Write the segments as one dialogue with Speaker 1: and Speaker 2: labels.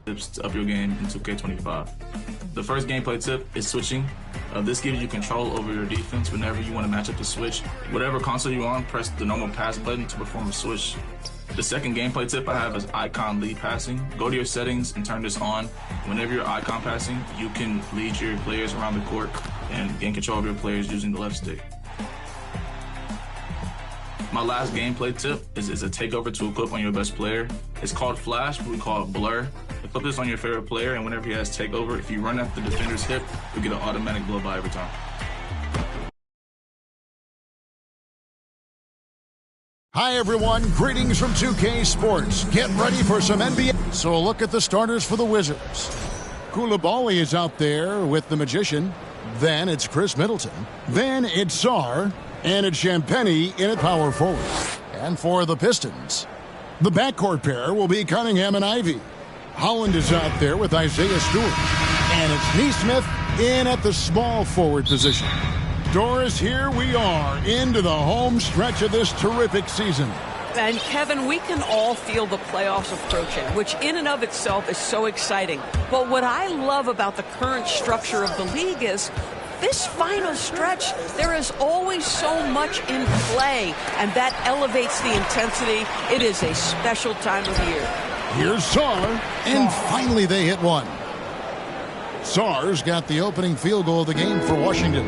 Speaker 1: tips to up your game in 2K25. The first gameplay tip is switching. This gives you control over your defense whenever you want to match up the switch. Whatever console you're on, press the normal pass button to perform a switch. The second gameplay tip I have is icon lead passing. Go to your settings and turn this on. Whenever you're icon passing, you can lead your players around the court and gain control of your players using the left stick. My last gameplay tip is a takeover to equip on your best player. It's called Flash, but we call it Blur. Equip this on your favorite player, and whenever he has takeover, if you run at the defender's hip, you get an automatic blow by every time.
Speaker 2: Hi everyone, greetings from 2K Sports. Get ready for some NBA. So look at the starters for the Wizards. Koulibaly is out there with the Magician. Then it's Chris Middleton. Then it's Sarr. And it's Champagny in at power forward. And for the Pistons, the backcourt pair will be Cunningham and Ivy. Holland is out there with Isaiah Stewart. And it's Nesmith in at the small forward position. Doris, here we are into the home stretch of this terrific season.
Speaker 3: And Kevin, we can all feel the playoffs approaching, which in and of itself is so exciting. But what I love about the current structure of the league is this final stretch, there is always so much in play, and that elevates the intensity. It is a special time of year.
Speaker 2: Here's Sarr, and finally they hit one. Sarr's got the opening field goal of the game for Washington.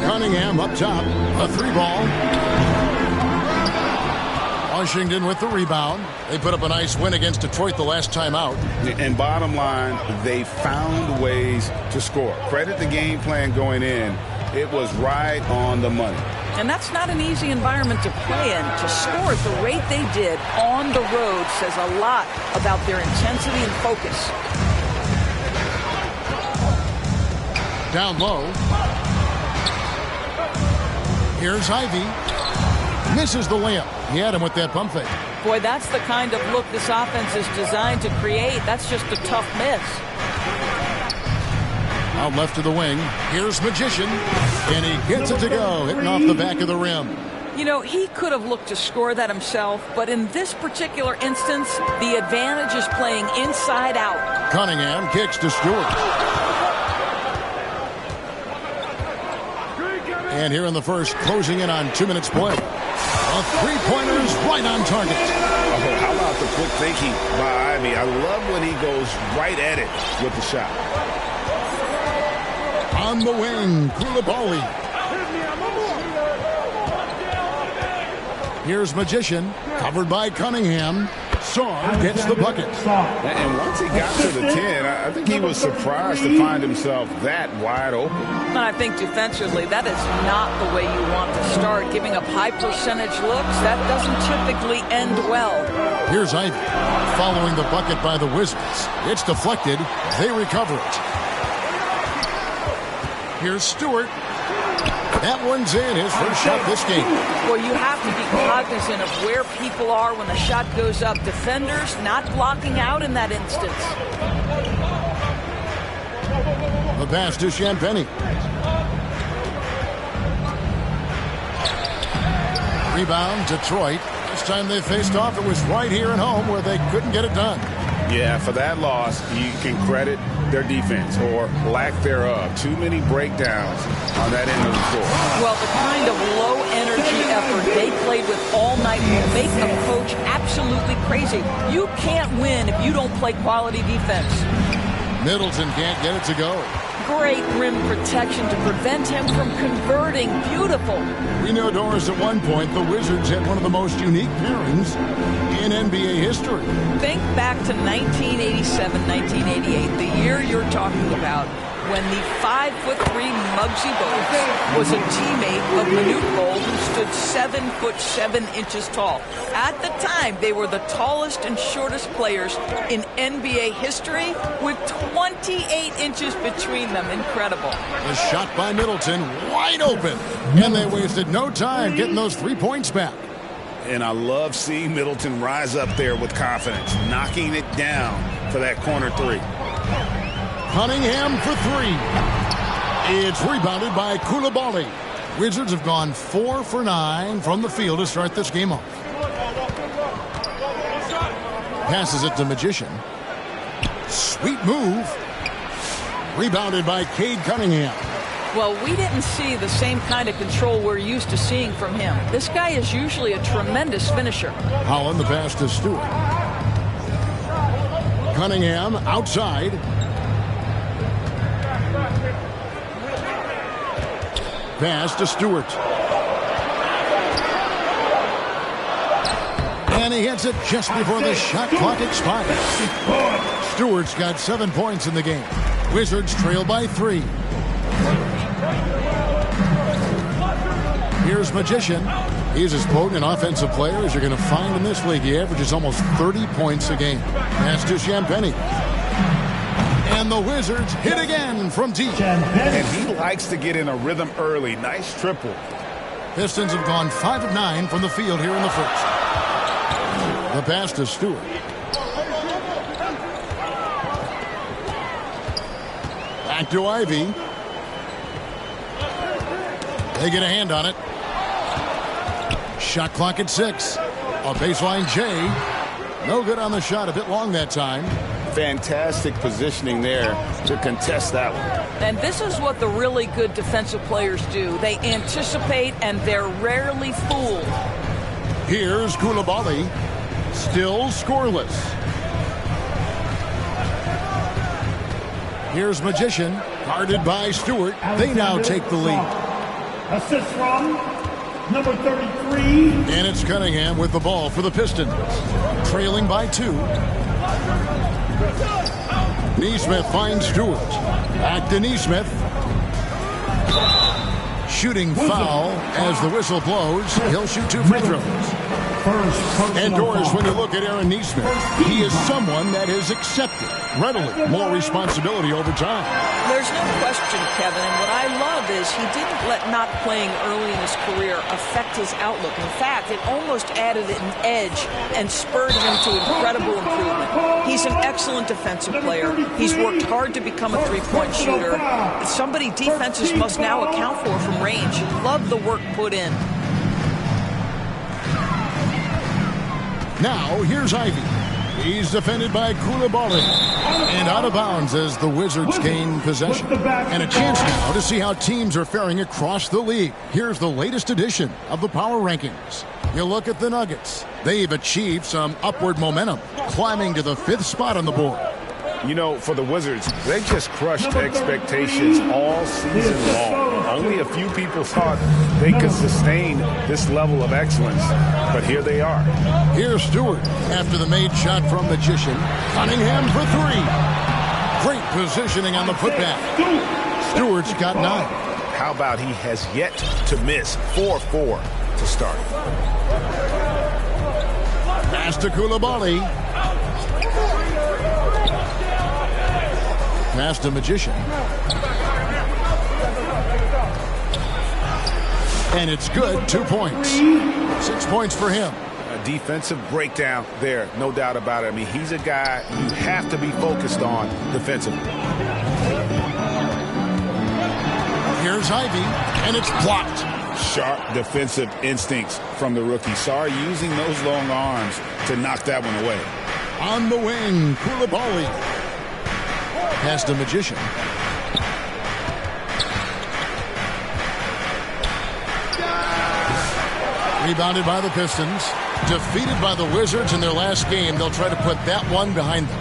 Speaker 2: Cunningham up top, a three ball. Washington with the rebound. They put up a nice win against Detroit the last time out.
Speaker 4: And bottom line, they found ways to score. Credit the game plan going in. It was right on the money.
Speaker 3: And that's not an easy environment to play in. To score at the rate they did on the road says a lot about their intensity and focus.
Speaker 2: Down low. Here's Ivy. Misses the layup. He had him with that pump fake.
Speaker 3: Boy, that's the kind of look this offense is designed to create. That's just a tough miss.
Speaker 2: Out left to the wing. Here's Magician. And he gets it to go, hitting off the back of the rim.
Speaker 3: You know, he could have looked to score that himself, but in this particular instance, the advantage is playing inside out.
Speaker 2: Cunningham kicks to Stewart. And here in the first, closing in on 2 minutes play. A three-pointer's right on target.
Speaker 4: Oh, how about the quick thinking by Ivy? I love when he goes right at it with the shot.
Speaker 2: On the wing, Koulibaly. Here's Magician, covered by Cunningham. Sarr gets the bucket.
Speaker 4: And once he got to the 10, I think he was surprised to find himself that wide open.
Speaker 3: And I think defensively, that is not the way you want to start. Giving up high percentage looks, that doesn't typically end well.
Speaker 2: Here's Ivy, following the bucket by the Wizards. It's deflected. They recover it. Here's Stewart. That one's in, his first shot this game.
Speaker 3: Well, you have to be cognizant of where people are when the shot goes up. Defenders not blocking out in that instance.
Speaker 2: The pass to Champagny. Rebound, Detroit. This time they faced off, it was right here at home where they couldn't get it done.
Speaker 4: Yeah, for that loss, you can credit their defense or lack thereof. Too many breakdowns on that end of the floor.
Speaker 3: Well, the kind of low-energy effort they played with all night will make a coach absolutely crazy. You can't win if you don't play quality defense.
Speaker 2: Middleton can't get it to go.
Speaker 3: Great rim protection to prevent him from converting. Beautiful.
Speaker 2: We know, Doris, at one point the Wizards had one of the most unique pairings in NBA history.
Speaker 3: Think back to 1987, 1988, the year you're talking about, when the 5'3" Muggsy Bogues was a teammate of Manute Bol, who stood 7'7" tall. At the time, they were the tallest and shortest players in NBA history, with 28 inches between them. Incredible.
Speaker 2: The shot by Middleton, wide open. And they wasted no time getting those 3 points back.
Speaker 4: And I love seeing Middleton rise up there with confidence, knocking it down for that corner three.
Speaker 2: Cunningham for three. It's rebounded by Koulibaly. Wizards have gone 4 for 9 from the field to start this game off. Passes it to Magician. Sweet move. Rebounded by Cade Cunningham.
Speaker 3: Well, we didn't see the same kind of control we're used to seeing from him. This guy is usually a tremendous finisher.
Speaker 2: Holland, the pass to Stewart. Cunningham outside. Pass to Stewart. And he hits it just before the shot clock expires. Stewart's got 7 points in the game. Wizards trail by 3. Here's Magician. He's as potent an offensive player as you're going to find in this league. He averages almost 30 points a game. Pass to Champagny. And the Wizards hit again from deep.
Speaker 4: And he likes to get in a rhythm early. Nice triple.
Speaker 2: Pistons have gone 5 of 9 from the field here in the first. The pass to Stewart. Back to Ivy. They get a hand on it. Shot clock at 6. A baseline J. No good on the shot. A bit long that time.
Speaker 4: Fantastic positioning there to contest that one.
Speaker 3: And this is what the really good defensive players do. They anticipate and they're rarely fooled.
Speaker 2: Here's Koulibaly. Still scoreless. Here's Magician. Guarded by Stewart. They now take the lead.
Speaker 5: Assist from number 33.
Speaker 2: And it's Cunningham with the ball for the Pistons. Trailing by 2. Neesmith finds Stewart. Back to Neesmith. Shooting foul as the whistle blows. He'll shoot 2 free throws. And Doris, when you look at Aaron Neesmith, he is someone that has accepted readily more responsibility over time.
Speaker 3: There's no question, Kevin, and what I love is he didn't let not playing early in his career affect his outlook. In fact, it almost added an edge and spurred him to incredible improvement. He's an excellent defensive player. He's worked hard to become a three-point shooter. It's somebody defenses must now account for from range. Love the work put in.
Speaker 2: Now, here's Ivy. He's defended by Koulibaly. And out of bounds as the Wizards gain possession. And a chance now to see how teams are faring across the league. Here's the latest edition of the Power Rankings. You look at the Nuggets. They've achieved some upward momentum, climbing to the 5th spot on the board.
Speaker 4: You know, for the Wizards, they just crushed expectations all season long. Only a few people thought they could sustain this level of excellence, but here they are.
Speaker 2: Here's Stewart after the made shot from Magician. Cunningham for 3. Great positioning on the putback. Stewart's got 9.
Speaker 4: How about he has yet to miss 4-4 to start?
Speaker 2: Pass to Koulibaly. Pass to Magician. And it's good. 2 points. 6 points for him.
Speaker 4: A defensive breakdown there, no doubt about it. I mean, he's a guy you have to be focused on defensively.
Speaker 2: Here's Ivy, and it's blocked.
Speaker 4: Sharp defensive instincts from the rookie. Sorry, using those long arms to knock that one away.
Speaker 2: On the wing, Koulibaly. Pass to Magician. Rebounded by the Pistons. Defeated by the Wizards in their last game. They'll try to put that one behind them.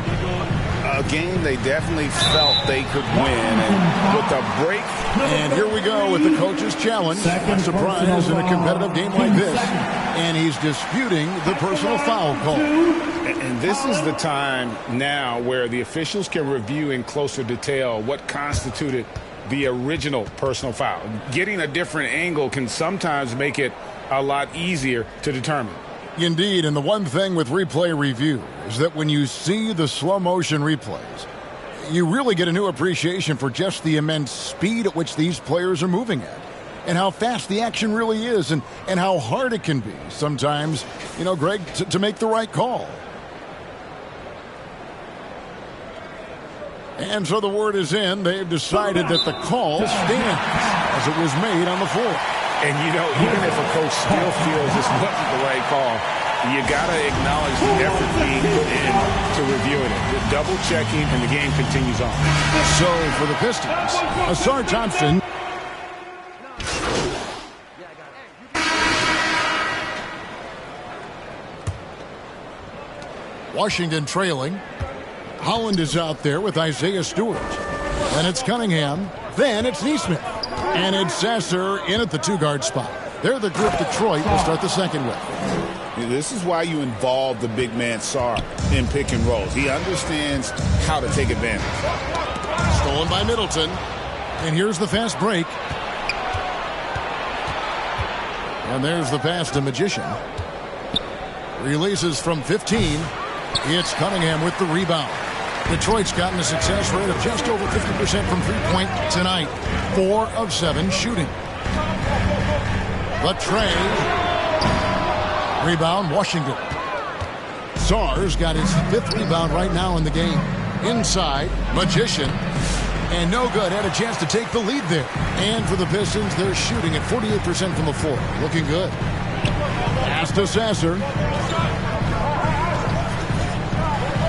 Speaker 4: A game they definitely felt they could win. And with a break.
Speaker 2: And here we go with the coach's challenge. A surprise in a competitive game like this. And he's disputing the personal foul call.
Speaker 4: And this is the time now where the officials can review in closer detail what constituted the original personal foul. Getting a different angle can sometimes make it a lot easier to determine.
Speaker 2: Indeed, and the one thing with replay review is that when you see the slow motion replays, you really get a new appreciation for just the immense speed at which these players are moving at. And how fast the action really is, and how hard it can be sometimes, you know, Greg, to make the right call. And so the word is in. They've decided that the call stands as it was made on the floor.
Speaker 4: And, you know, even if a coach still feels this wasn't the right call, You got to acknowledge the effort being put in to reviewing it. The double checking, and the game continues on.
Speaker 2: So for the Pistons, Asar Thompson. Washington trailing. Holland is out there with Isaiah Stewart. Then it's Cunningham. Then it's Neesmith. And it's Sasser in at the two-guard spot. They're the group Detroit will start the second with.
Speaker 4: This is why you involve the big man Sar in pick and rolls. He understands how to take advantage.
Speaker 2: Stolen by Middleton. And here's the fast break. And there's the pass to Magician. Releases from 15. It's Cunningham with the rebound. Detroit's gotten a success rate of just over 50% from three-point tonight. 4 of 7 shooting. The tray. Rebound, Washington. Sar's got his 5th rebound right now in the game. Inside, Magician. And no good. Had a chance to take the lead there. And for the Pistons, they're shooting at 48% from the floor. Looking good. Pass to Sasser.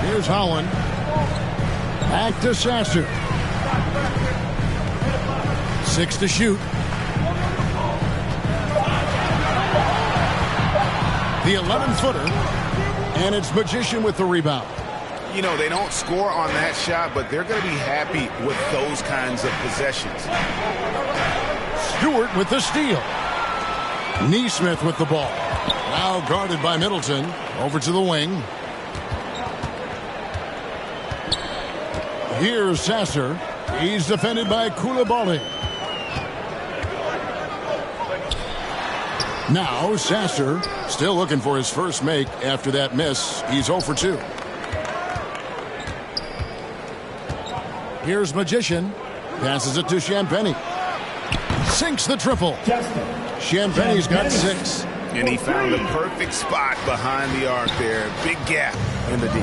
Speaker 2: Here's Holland. Back to Sasser. 6 to shoot. The 11-footer. And it's Magician with the rebound.
Speaker 4: You know, they don't score on that shot, but they're going to be happy with those kinds of possessions.
Speaker 2: Stewart with the steal. Neesmith with the ball. Now guarded by Middleton. Over to the wing. Here's Sasser. He's defended by Koulibaly. Now Sasser still looking for his first make after that miss. He's 0 for 2. Here's Magician. Passes it to Champagny. Sinks the triple. Champagny's got 6.
Speaker 4: And he found the perfect spot behind the arc there. Big gap in the D.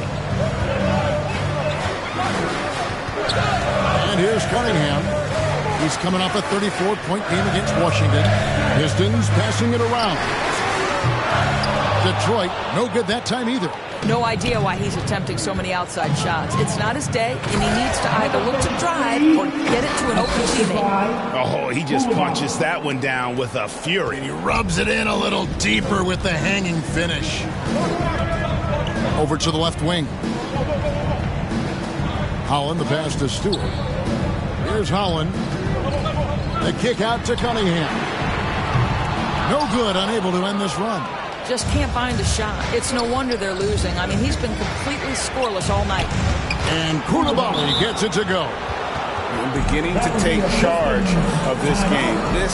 Speaker 2: And here's Cunningham. He's coming off a 34-point game against Washington. Pistons passing it around. Detroit, no good that time either.
Speaker 3: No idea why he's attempting so many outside shots. It's not his day, and he needs to either look to drive or get it to an open teammate.
Speaker 4: Oh, he just punches that one down with a fury.
Speaker 2: And he rubs it in a little deeper with the hanging finish. Over to the left wing. Holland, the pass to Stewart. Here's Holland. The kick out to Cunningham. No good, unable to end this run.
Speaker 3: Just can't find a shot. It's no wonder they're losing. I mean, he's been completely scoreless all night.
Speaker 2: And Koulibaly gets it to go.
Speaker 4: We're beginning to take charge of this game. This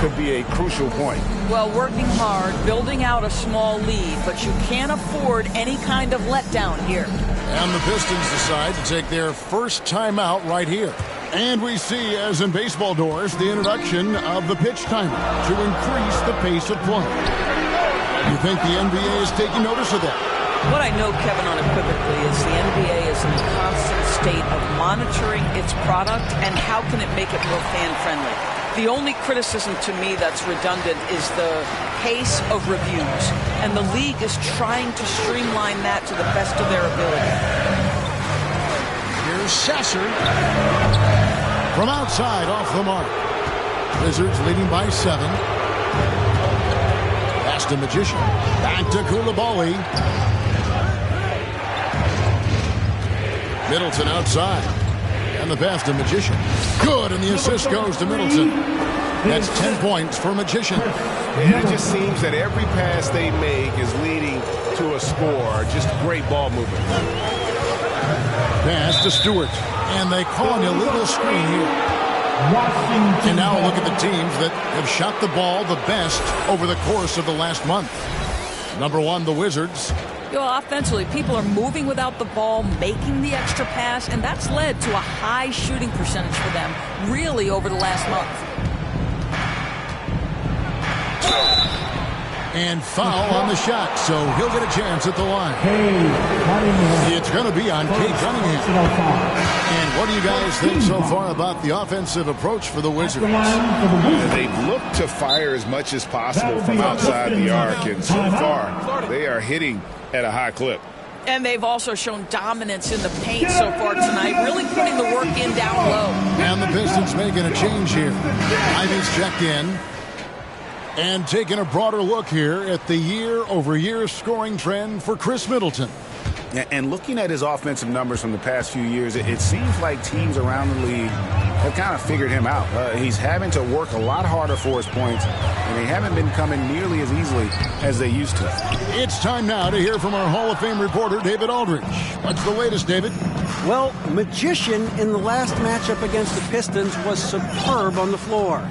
Speaker 4: could be a crucial point.
Speaker 3: Well, working hard, building out a small lead, but you can't afford any kind of letdown here.
Speaker 2: And the Pistons decide to take their first timeout right here. And we see, as in baseball doors, the introduction of the pitch timer to increase the pace of play. You think the NBA is taking notice of that?
Speaker 3: What I know, Kevin, unequivocally, is the NBA is in a constant state of monitoring its product and how can it make it more fan-friendly. The only criticism to me that's redundant is the pace of reviews, and the league is trying to streamline that to the best of their ability.
Speaker 2: Here's Sasser. From outside, off the mark. Wizards leading by 7. Pass to Magician. Back to Koulibaly. Middleton outside. And the pass to Magician. Good, and the assist goes to Middleton. That's 10 points for Magician.
Speaker 4: And it just seems that every pass they make is leading to a score. Just great ball movement.
Speaker 2: Pass to Stewart. And they call an illegal screen here. And now look at the teams that have shot the ball the best over the course of the last month. Number 1, the Wizards.
Speaker 3: You know, offensively, people are moving without the ball, making the extra pass, and that's led to a high shooting percentage for them, really, over the last month.
Speaker 2: And foul on the shot, so he'll get a chance at the line. It's going to be on Kate Cunningham. And what do you guys think so far about the offensive approach for the Wizards?
Speaker 4: They've looked to fire as much as possible from outside the arc, and so far they are hitting at a high clip.
Speaker 3: And they've also shown dominance in the paint so far tonight, really putting the work in down low.
Speaker 2: And the Pistons making a change here. Ivy's checked in. And taking a broader look here at the year-over-year scoring trend for Chris Middleton.
Speaker 4: And looking at his offensive numbers from the past few years, it seems like teams around the league have kind of figured him out. He's having to work a lot harder for his points, and they haven't been coming nearly as easily as they used to.
Speaker 2: It's time now to hear from our Hall of Fame reporter, David Aldridge. What's the latest, David?
Speaker 6: Well, Magician in the last matchup against the Pistons was superb on the floor.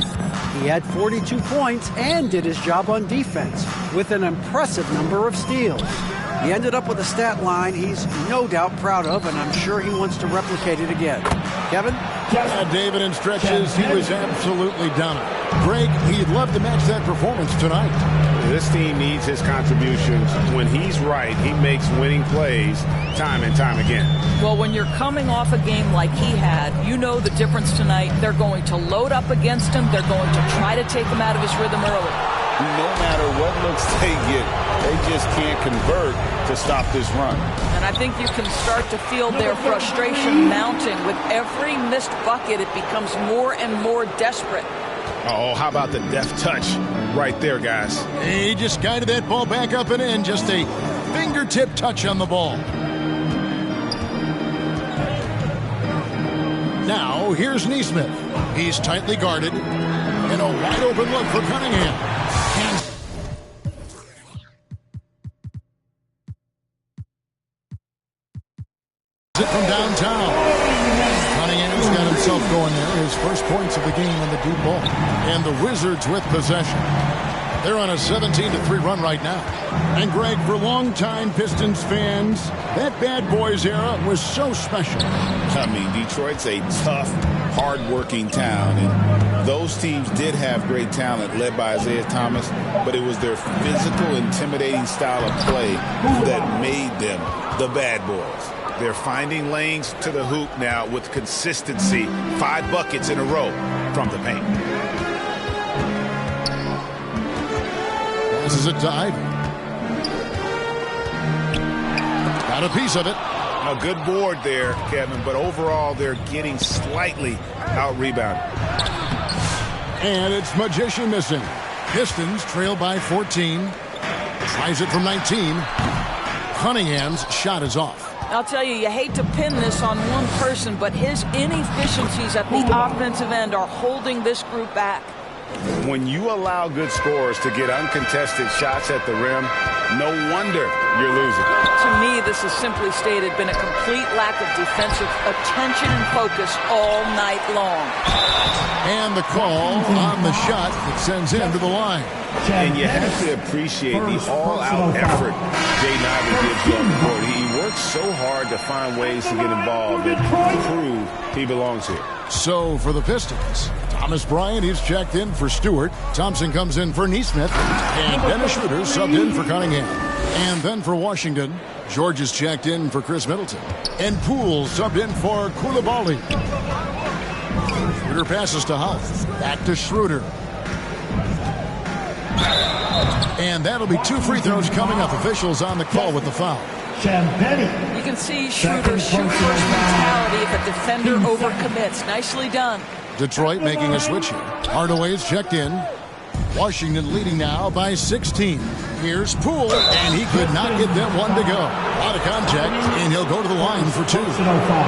Speaker 6: He had 42 points and did his job on defense with an impressive number of steals. He ended up with a stat line he's no doubt proud of, and I'm sure he wants to replicate it again. Kevin?
Speaker 2: David, in stretches, he was absolutely dominant. Greg, he'd love to match that performance tonight.
Speaker 4: This team needs his contributions. When he's right, he makes winning plays time and time again.
Speaker 3: Well, when you're coming off a game like he had, you know the difference tonight. They're going to load up against him. They're going to try to take him out of his rhythm early.
Speaker 4: No matter what looks they get, they just can't convert to stop this run.
Speaker 3: And I think you can start to feel their frustration mounting. With every missed bucket, it becomes more and more desperate.
Speaker 4: Oh, how about the deft touch right there, guys?
Speaker 2: He just guided that ball back up and in. Just a fingertip touch on the ball. Now, here's Neesmith. He's tightly guarded. And a wide open look for Cunningham. It from downtown. Cunningham's got himself going there. His first points of the game on the deep ball. And the Wizards with possession. They're on a 17-3 run right now. And Greg, for longtime Pistons fans, that Bad Boys era was so special.
Speaker 4: I mean, Detroit's a tough, hard-working town, and those teams did have great talent led by Isaiah Thomas, but it was their physical, intimidating style of play that made them the Bad Boys. They're finding lanes to the hoop now with consistency. 5 buckets in a row from the paint.
Speaker 2: Passes it to Ivy. Got a piece of it.
Speaker 4: A good board there, Kevin, but overall they're getting slightly out-rebounded.
Speaker 2: And it's Magician missing. Pistons trail by 14. Tries it from 19. Cunningham's shot is off.
Speaker 3: I'll tell you, you hate to pin this on one person, but his inefficiencies at the offensive end are holding this group back.
Speaker 4: When you allow good scorers to get uncontested shots at the rim, no wonder you're losing.
Speaker 3: To me, this has simply stated been a complete lack of defensive attention and focus all night long.
Speaker 2: And the call on the shot that sends him to the line.
Speaker 4: And you have to appreciate the all-out effort Jaden Ivey gives you on the court. He works so hard to find ways to get involved and prove he belongs here.
Speaker 2: So for the Pistons, Thomas Bryant, he's checked in for Stewart. Thompson comes in for Neesmith. And Dennis Schroeder subbed in for Cunningham. And then for Washington, George is checked in for Chris Middleton. And Poole subbed in for Koulibaly. Schroeder passes to House. Back to Schroeder. And that'll be 2 free throws coming up. Officials on the call with the foul.
Speaker 3: You can see Schroeder's shoot first mentality if a defender overcommits. Nicely done.
Speaker 2: Detroit making a switch here. Hardaway's checked in. Washington leading now by 16. Here's Poole, and he could not get them one to go. Out of contact, and he'll go to the line for 2.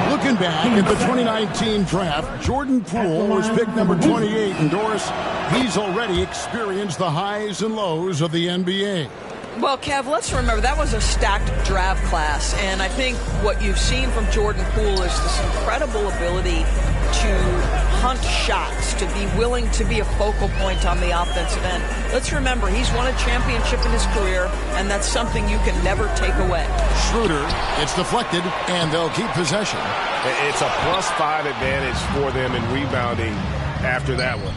Speaker 2: Looking back at the 2019 draft, Jordan Poole was picked number 28, and Doris, he's already experienced the highs and lows of the NBA.
Speaker 3: Well, Kev, let's remember that was a stacked draft class, and I think what you've seen from Jordan Poole is this incredible ability to hunt shots, to be willing to be a focal point on the offensive end. Let's remember, he's won a championship in his career, and that's something you can never take away.
Speaker 2: Schroeder, it's deflected, and they'll keep possession.
Speaker 4: It's a +5 advantage for them in rebounding after that one.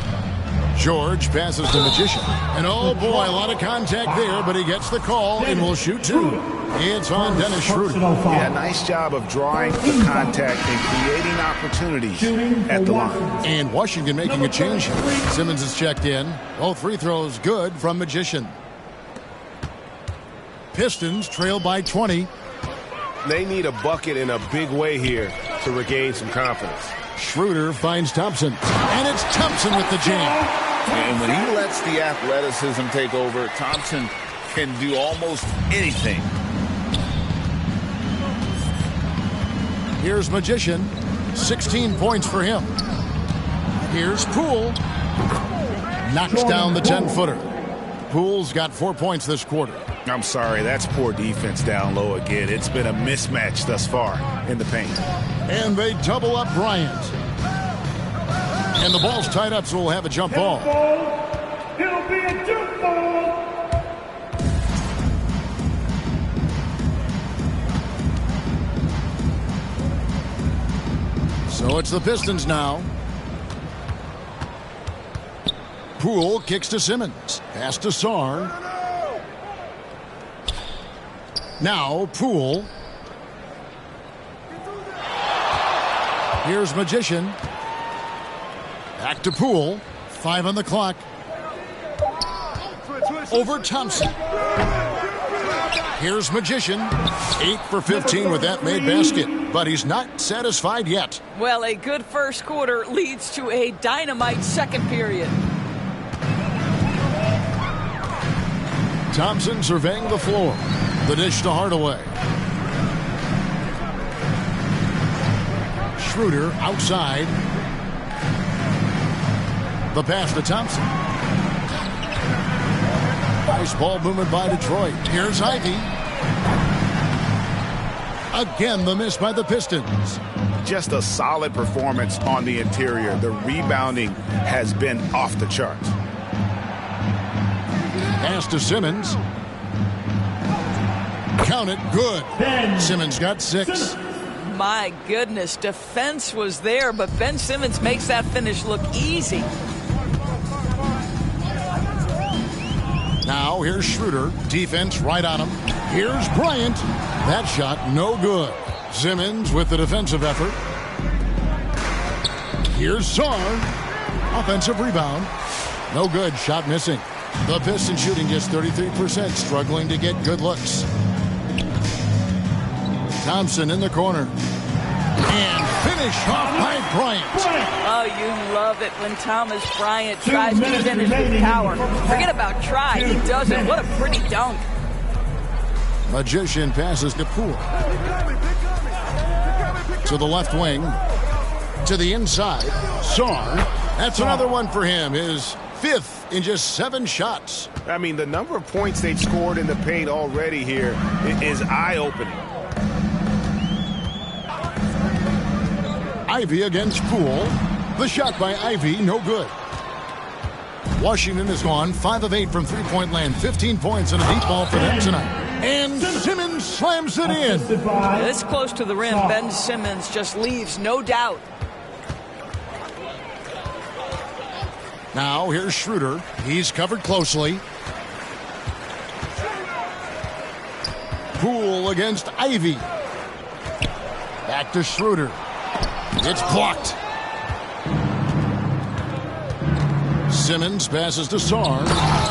Speaker 2: George passes the Magician. And oh boy, a lot of contact there, but he gets the call and will shoot two. It's on Dennis Schroeder.
Speaker 4: Yeah, nice job of drawing the contact and creating opportunities at the line.
Speaker 2: And Washington making a change. Simmons is checked in. Both free throws good from Magician. Pistons trail by 20.
Speaker 7: They need a bucket in a big way here to regain some confidence.
Speaker 2: Schroeder finds Thompson. And it's Thompson with the jam.
Speaker 8: And when he lets the athleticism take over, Thompson can do almost anything.
Speaker 2: Here's Magician. 16 points for him. Here's Poole. Knocks down the 10-footer. Poole's got 4 points this quarter.
Speaker 4: I'm sorry, that's poor defense down low again. It's been a mismatch thus far in the paint.
Speaker 2: And they double up Bryant. And the ball's tied up, so we'll have a jump ball.
Speaker 5: It'll be a jump ball.
Speaker 2: So it's the Pistons now. Poole kicks to Simmons. Pass to Sarr. Now Poole. Here's Magician. Back to Poole. 5 on the clock. Over Thompson. Here's Magician. 8 for 15 with that made basket. But he's not satisfied yet.
Speaker 3: Well, a good first quarter leads to a dynamite second period.
Speaker 2: Thompson surveying the floor. The dish to Hardaway. Schroeder outside. The pass to Thompson. Nice ball movement by Detroit. Here's Ivy. Again, the miss by the Pistons.
Speaker 4: Just a solid performance on the interior. The rebounding has been off the charts.
Speaker 2: Pass to Simmons. Count it, good. Simmons got 6.
Speaker 3: My goodness, defense was there, but Ben Simmons makes that finish look easy.
Speaker 2: Now here's Schroeder. Defense right on him. Here's Bryant. That shot no good. Simmons with the defensive effort. Here's Sarr. Offensive rebound. No good. Shot missing. The Pistons shooting just 33%, struggling to get good looks. Thompson in the corner. And finish off by Bryant.
Speaker 3: Oh, you love it when Thomas Bryant tries to finish with power. Forget about try. He does it. What a pretty dunk.
Speaker 2: Magician passes to Poole. To the left wing. To the inside. Sarr. That's another one for him. His 5th in just 7 shots.
Speaker 7: I mean, the number of points they've scored in the paint already here is eye-opening.
Speaker 2: Ivy against Poole. The shot by Ivy, no good. Washington has gone 5 of 8 from three-point land. 15 points and a deep ball for them tonight. And Simmons slams it in.
Speaker 3: This close to the rim, Ben Simmons just leaves no doubt.
Speaker 2: Now here's Schroeder. He's covered closely. Poole against Ivy. Back to Schroeder. It's blocked. Simmons passes to Sarr.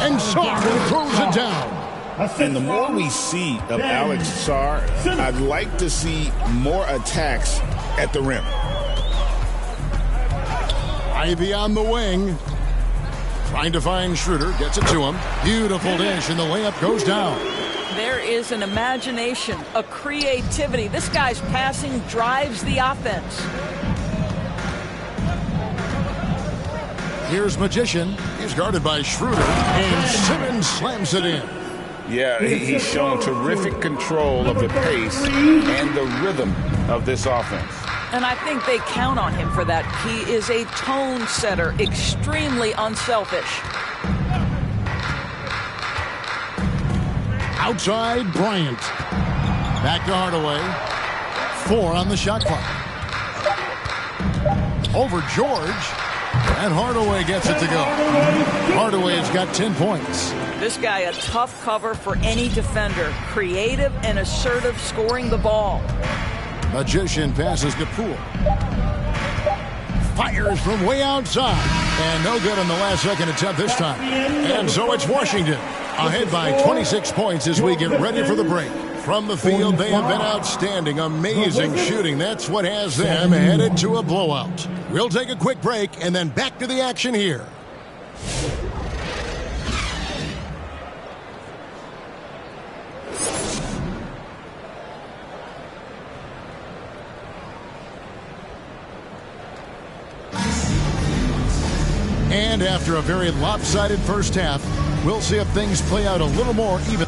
Speaker 2: And Sarr throws it down.
Speaker 4: And the more we see of Alex Sarr, I'd like to see more attacks at the rim.
Speaker 2: Ivy on the wing. Trying to find Schroeder. Gets it to him. Beautiful dish, and the layup goes down.
Speaker 3: There is an imagination, a creativity. This guy's passing drives the offense.
Speaker 2: Here's Magician. He's guarded by Schroeder. And Simmons slams it in.
Speaker 4: Yeah, he's shown terrific control of the pace and the rhythm of this offense.
Speaker 3: And I think they count on him for that. He is a tone setter, extremely unselfish.
Speaker 2: Outside, Bryant. Back to Hardaway. 4 on the shot clock. Over George. And Hardaway gets it to go. Hardaway's got 10 points.
Speaker 3: This guy, a tough cover for any defender. Creative and assertive scoring the ball.
Speaker 2: Magician passes to Poole. Fires from way outside. And no good on the last second attempt this time. And so it's Washington ahead by 26 points as we get ready for the break. From the field, they have been outstanding. Amazing shooting. That's what has them headed to a blowout. We'll take a quick break and then back to the action here. And after a very lopsided first half, we'll see if things play out a little more even.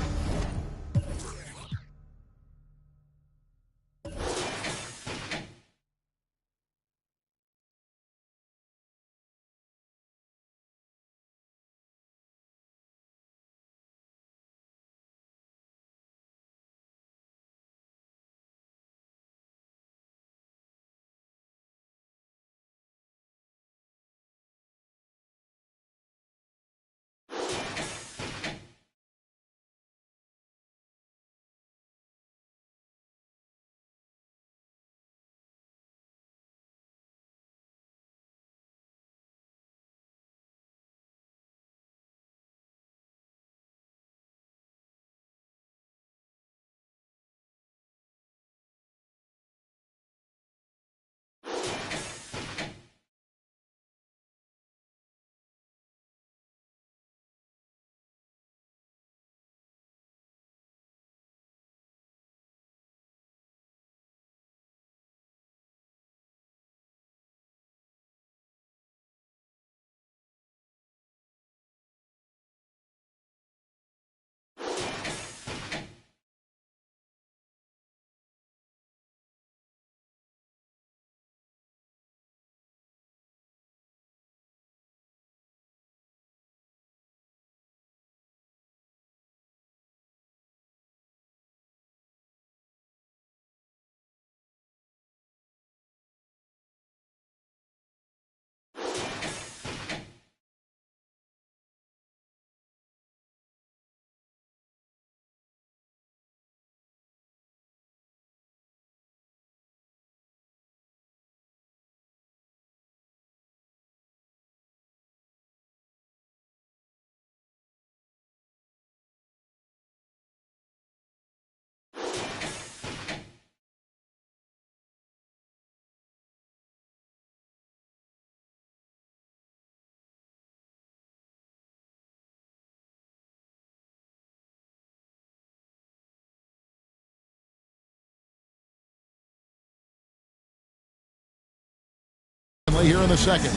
Speaker 2: Here in the second.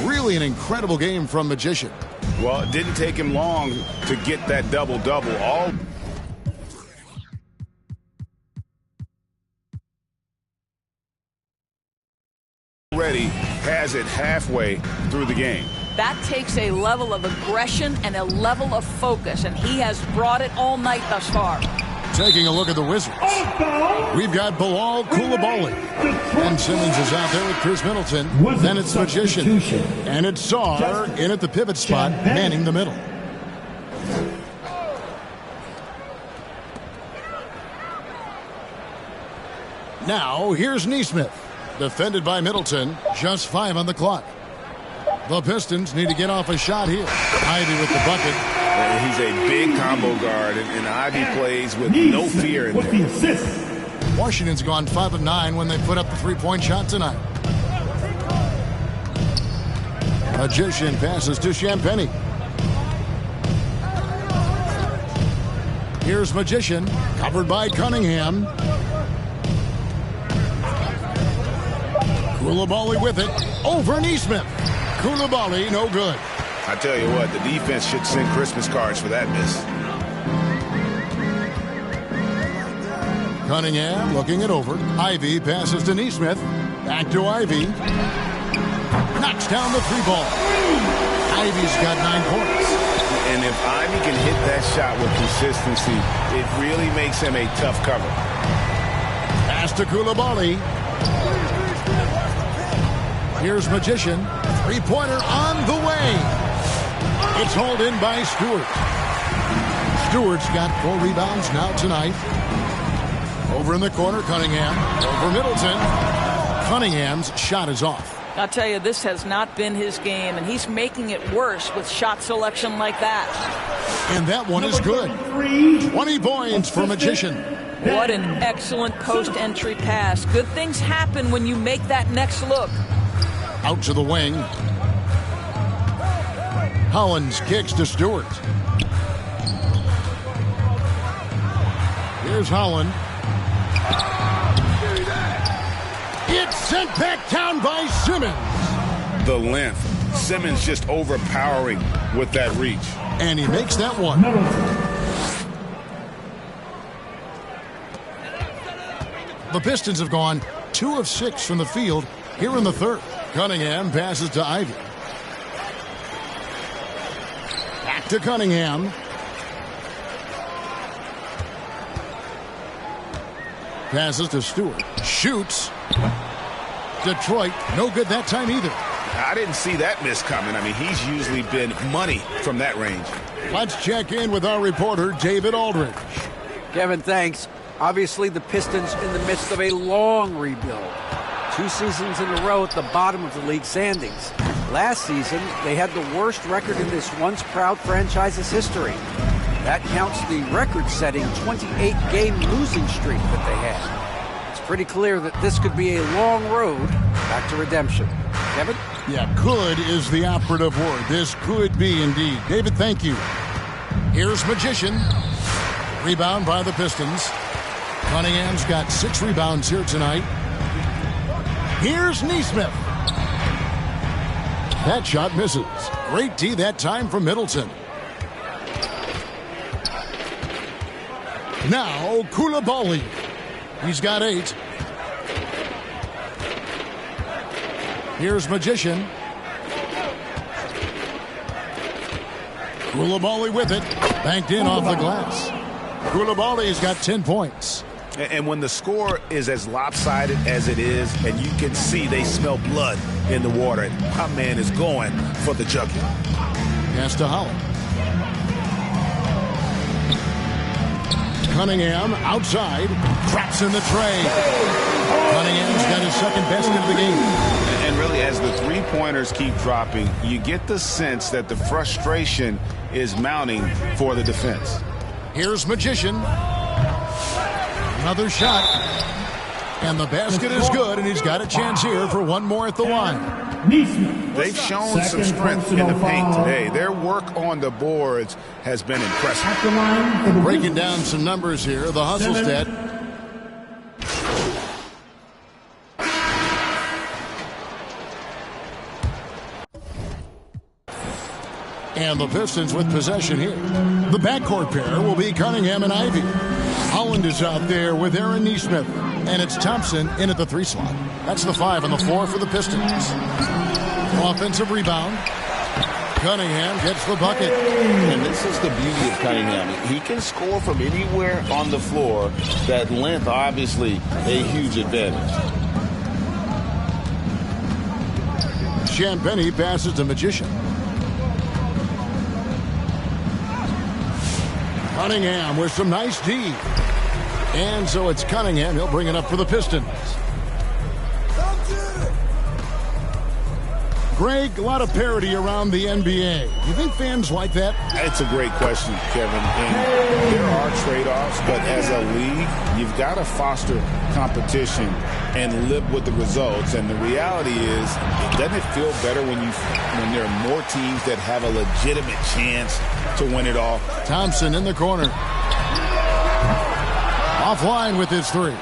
Speaker 2: Really an incredible game from Magician.
Speaker 4: Well, it didn't take him long to get that double-double. Already has it halfway through the game.
Speaker 3: That takes a level of aggression and a level of focus, and he has brought it all night thus far.
Speaker 2: Taking a look at the Wizards. We've got Bilal Coulibaly. And Simmons is out there with Chris Middleton. Then it's Magician. And it's Saar in at the pivot spot, manning the middle. Now, here's Neesmith. Defended by Middleton. Just 5 on the clock. The Pistons need to get off a shot here. Ivy with the bucket.
Speaker 4: He's a big combo guard, and Ivy plays with no fear in there.
Speaker 2: Washington's gone 5 of 9 when they put up the three-point shot tonight. Magician passes to Champagny. Here's Magician, covered by Cunningham. Coulibaly with it, over Neesmith. Coulibaly, no good.
Speaker 4: I tell you what, the defense should send Christmas cards for that miss.
Speaker 2: Cunningham looking it over. Ivy passes to Neesmith. Back to Ivy. Knocks down the 3 ball. Ivy's got 9 points.
Speaker 4: And if Ivy can hit that shot with consistency, it really makes him a tough cover.
Speaker 2: Pass to Coulibaly. Here's Magician. Three-pointer on the way. It's hauled in by Stewart. Stewart's got 4 rebounds now tonight. Over in the corner, Cunningham. Over Middleton. Cunningham's shot is off.
Speaker 3: I'll tell you, this has not been his game, and he's making it worse with shot selection like that.
Speaker 2: And that one is good. 20 points for Magician.
Speaker 3: What an excellent post-entry pass. Good things happen when you make that next look.
Speaker 2: Out to the wing. Hollins kicks to Stewart. Here's Holland. It's sent back down by Simmons.
Speaker 4: The length. Simmons just overpowering with that reach.
Speaker 2: And he makes that one. The Pistons have gone 2 of 6 from the field here in the third. Cunningham passes to Ivy. Back to Cunningham. Passes to Stewart. Shoots. Detroit, no good that time either.
Speaker 4: I didn't see that miss coming. I mean, he's usually been money from that range.
Speaker 2: Let's check in with our reporter, David Aldridge.
Speaker 6: Kevin, thanks. Obviously, the Pistons in the midst of a long rebuild. 2 seasons in a row at the bottom of the league standings. Last season, they had the worst record in this once-proud franchise's history. That counts the record-setting 28-game losing streak that they had. It's pretty clear that this could be a long road back to redemption. Kevin?
Speaker 2: Yeah, could is the operative word. This could be indeed. David, thank you. Here's Magician. Rebound by the Pistons. Cunningham's got 6 rebounds here tonight. Here's Neesmith. That shot misses. Great D that time from Middleton. Now Koulibaly. He's got 8. Here's Magician. Koulibaly with it. Banked in off the glass. Koulibaly's got 10 points.
Speaker 4: And when the score is as lopsided as it is, and you can see they smell blood in the water, my man is going for the jugular.
Speaker 2: Pass to Holland. Cunningham outside. Traps in the tray. Cunningham's got his second best of the game.
Speaker 4: And really, as the three-pointers keep dropping, you get the sense that the frustration is mounting for the defense.
Speaker 2: Here's Magician. Another shot. And the basket is good, and he's got a chance here for one more at the line.
Speaker 4: They've shown some strength in the paint today. Their work on the boards has been impressive.
Speaker 2: Breaking down some numbers here. The hustle stat. And the Pistons with possession here. The backcourt pair will be Cunningham and Ivy. Holland is out there with Aaron Neesmith. And it's Thompson in at the 3 slot. That's the 5 and the 4 for the Pistons. Offensive rebound. Cunningham gets the bucket.
Speaker 8: And this is the beauty of Cunningham. He can score from anywhere on the floor. That length, obviously, a huge advantage.
Speaker 2: Champagny passes to Magician. Cunningham with some nice D. And so it's Cunningham. He'll bring it up for the Pistons. Greg, a lot of parity around the NBA. You think fans like that?
Speaker 4: It's a great question, Kevin. And there are trade-offs, but as a league, you've got to foster competition and live with the results. And the reality is, doesn't it feel better when there are more teams that have a legitimate chance to win it all?
Speaker 2: Thompson in the corner. Offline with his 3.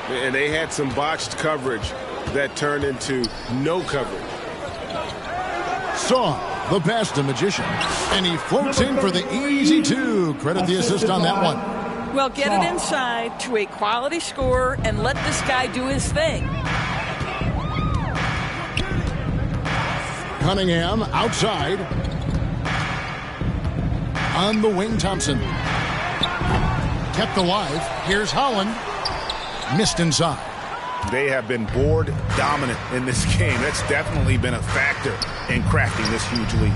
Speaker 7: And they had some botched coverage that turned into no coverage.
Speaker 2: Saw the pass to Magician. And he floats in for the easy 2. Credit the assist on that one.
Speaker 3: Well, get it inside to a quality scorer and let this guy do his thing.
Speaker 2: Cunningham outside. On the wing, Thompson. Kept alive. Here's Holland. Missed inside.
Speaker 7: They have been board dominant in this game. That's definitely been a factor in crafting this huge lead.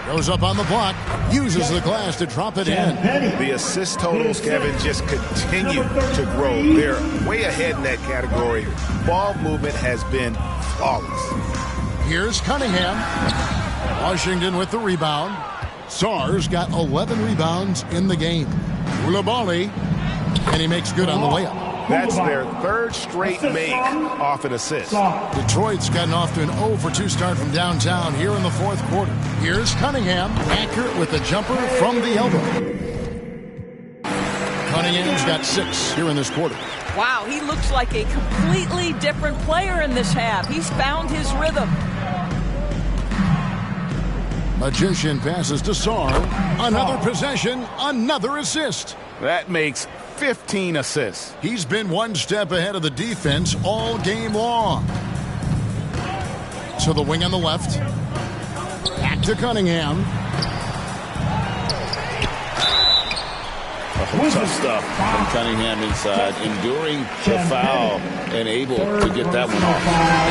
Speaker 2: Goes up on the block, uses the glass to drop it in.
Speaker 7: The assist totals, Kevin, just continue to grow. They're way ahead in that category. Ball movement has been flawless.
Speaker 2: Here's Cunningham. Washington with the rebound. Sars got 11 rebounds in the game. Koulibaly, and he makes good on the layup.
Speaker 7: That's their third straight make off an assist.
Speaker 2: Detroit's gotten off to an 0-for-2 start from downtown here in the fourth quarter. Here's Cunningham, accurate with the jumper from the elbow. Cunningham's got 6 here in this quarter.
Speaker 3: Wow, he looks like a completely different player in this half. He's found his rhythm.
Speaker 2: Magician passes to Sar. Another possession, another assist.
Speaker 7: That makes 15 assists.
Speaker 2: He's been one step ahead of the defense all game long. To the wing on the left. Back to Cunningham.
Speaker 8: Tough stuff from Cunningham inside, enduring the foul and able to get that one off.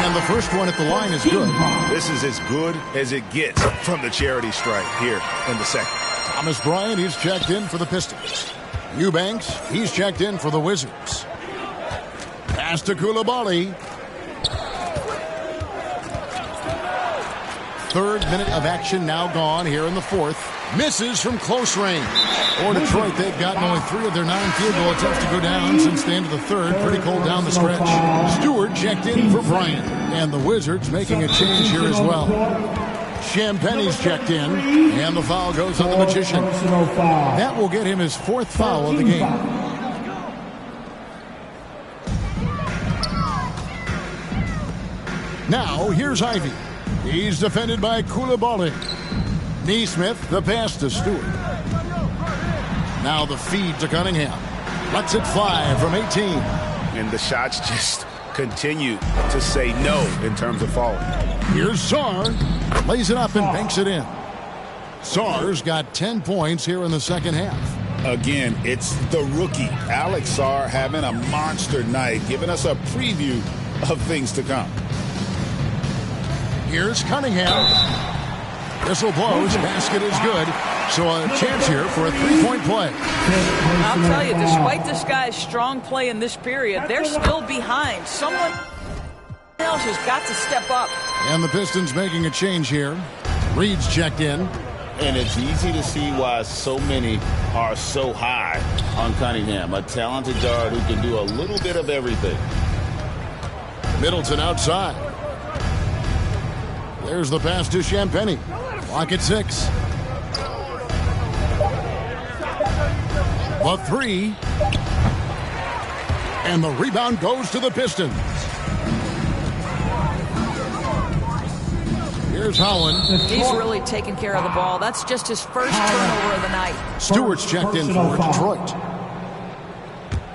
Speaker 2: And the first one at the line is good.
Speaker 7: This is as good as it gets from the charity stripe here in the second.
Speaker 2: Thomas Bryant, he's checked in for the Pistons. Eubanks, he's checked in for the Wizards. Pass to Koulibaly. Third minute of action now gone here in the fourth. Misses from close range. For Detroit, they've gotten only 3 of their 9 field goal attempts to go down since the end of the third. Pretty cold down the stretch. Stewart checked in for Bryant. And the Wizards making a change here as well. Champagne's checked in, and the foul goes on the Magician. That will get him his 4th foul of the game. Now, here's Ivy. He's defended by Koulibaly. Neesmith, the pass to Stewart. Now the feed to Cunningham. Lets it fly from 18.
Speaker 7: And the shots just continue to say no in terms of falling.
Speaker 2: Here's Sar. Lays it up and banks it in. Sar's got 10 points here in the second half.
Speaker 4: Again, it's the rookie, Alex Sar, having a monster night, giving us a preview of things to come.
Speaker 2: Here's Cunningham. Whistle blows. Basket is good. So a chance here for a 3-point play.
Speaker 3: I'll tell you, despite this guy's strong play in this period, they're still behind. Someone else has got to step up.
Speaker 2: And the Pistons making a change here. Reed's checked in.
Speaker 8: And it's easy to see why so many are so high on Cunningham, a talented guard who can do a little bit of everything.
Speaker 2: Middleton outside. There's the pass to Champagnie. Clock at 6. The 3. And the rebound goes to the Pistons. Here's Howland.
Speaker 3: He's really taking care of the ball. That's just his first turnover of the night.
Speaker 2: Stewart's checked in for Detroit.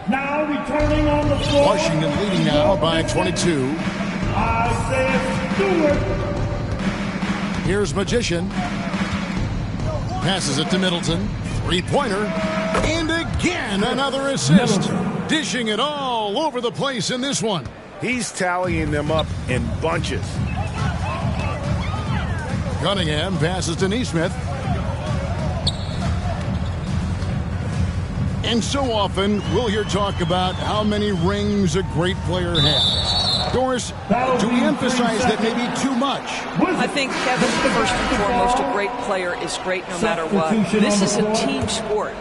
Speaker 5: Now returning on the floor.
Speaker 2: Washington leading now by 22.
Speaker 5: Isaiah Stewart.
Speaker 2: Here's Magician. Passes it to Middleton. 3-pointer. And again, another assist. Dishing it all over the place in this one.
Speaker 7: He's tallying them up in bunches.
Speaker 2: Cunningham passes to Neesmith. And so often we'll hear talk about how many rings a great player has. Doris, do we emphasize that maybe too much?
Speaker 3: I think, Kevin, first and foremost, a great player is great no matter what. This is a team sport.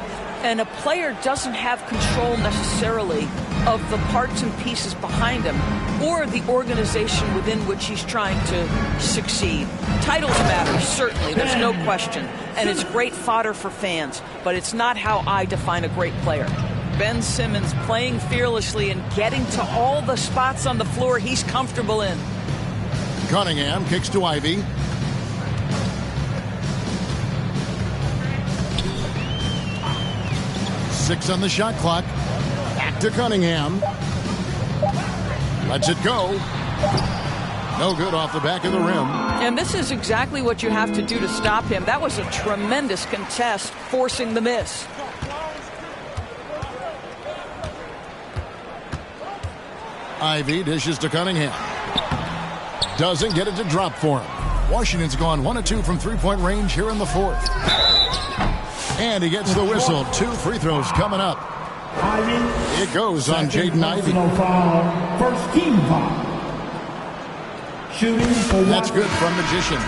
Speaker 3: And a player doesn't have control necessarily of the parts and pieces behind him or the organization within which he's trying to succeed. Titles matter, certainly, there's no question. And it's great fodder for fans, but it's not how I define a great player. Ben Simmons playing fearlessly and getting to all the spots on the floor he's comfortable in.
Speaker 2: Cunningham kicks to Ivy. Six on the shot clock. Back to Cunningham. Lets it go. No good off the back of the rim.
Speaker 3: And this is exactly what you have to do to stop him. That was a tremendous contest, forcing the miss.
Speaker 2: Ivy dishes to Cunningham. Doesn't get it to drop for him. Washington's gone 1 of 2 from three-point range here in the fourth. And he gets the whistle. 2 free throws coming up. It goes on Jaden Ivey.
Speaker 5: First team foul. Shooting for
Speaker 2: That's good from Magician.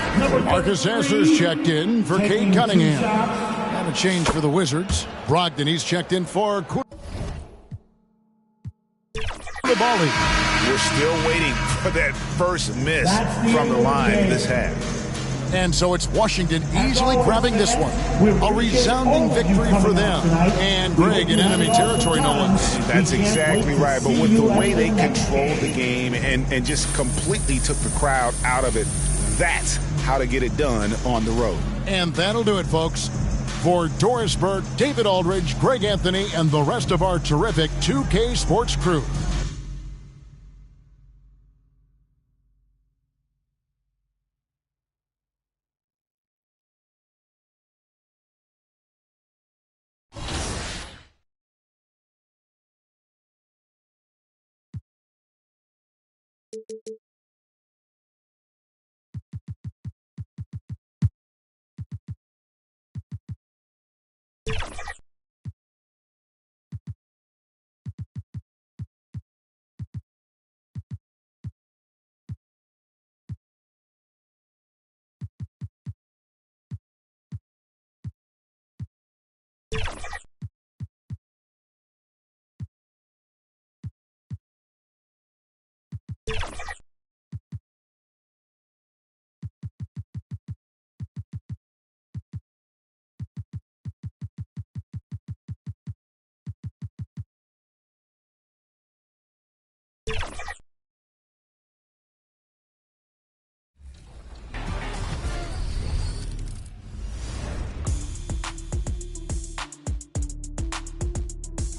Speaker 2: Marcus Sasser's checked in for Cade Cunningham. And a change for the Wizards. Brogdon, he's checked in for Koulibaly.
Speaker 7: We're still waiting for that first miss from the line this half.
Speaker 2: And so it's Washington easily grabbing this one. A resounding victory for them. And Greg in enemy territory, no less.
Speaker 7: That's exactly right. But with the way they controlled the game and just completely took the crowd out of it, that's how to get it done on the road.
Speaker 2: And that'll do it, folks. For Doris Burke, David Aldridge, Greg Anthony, and the rest of our terrific 2K Sports crew.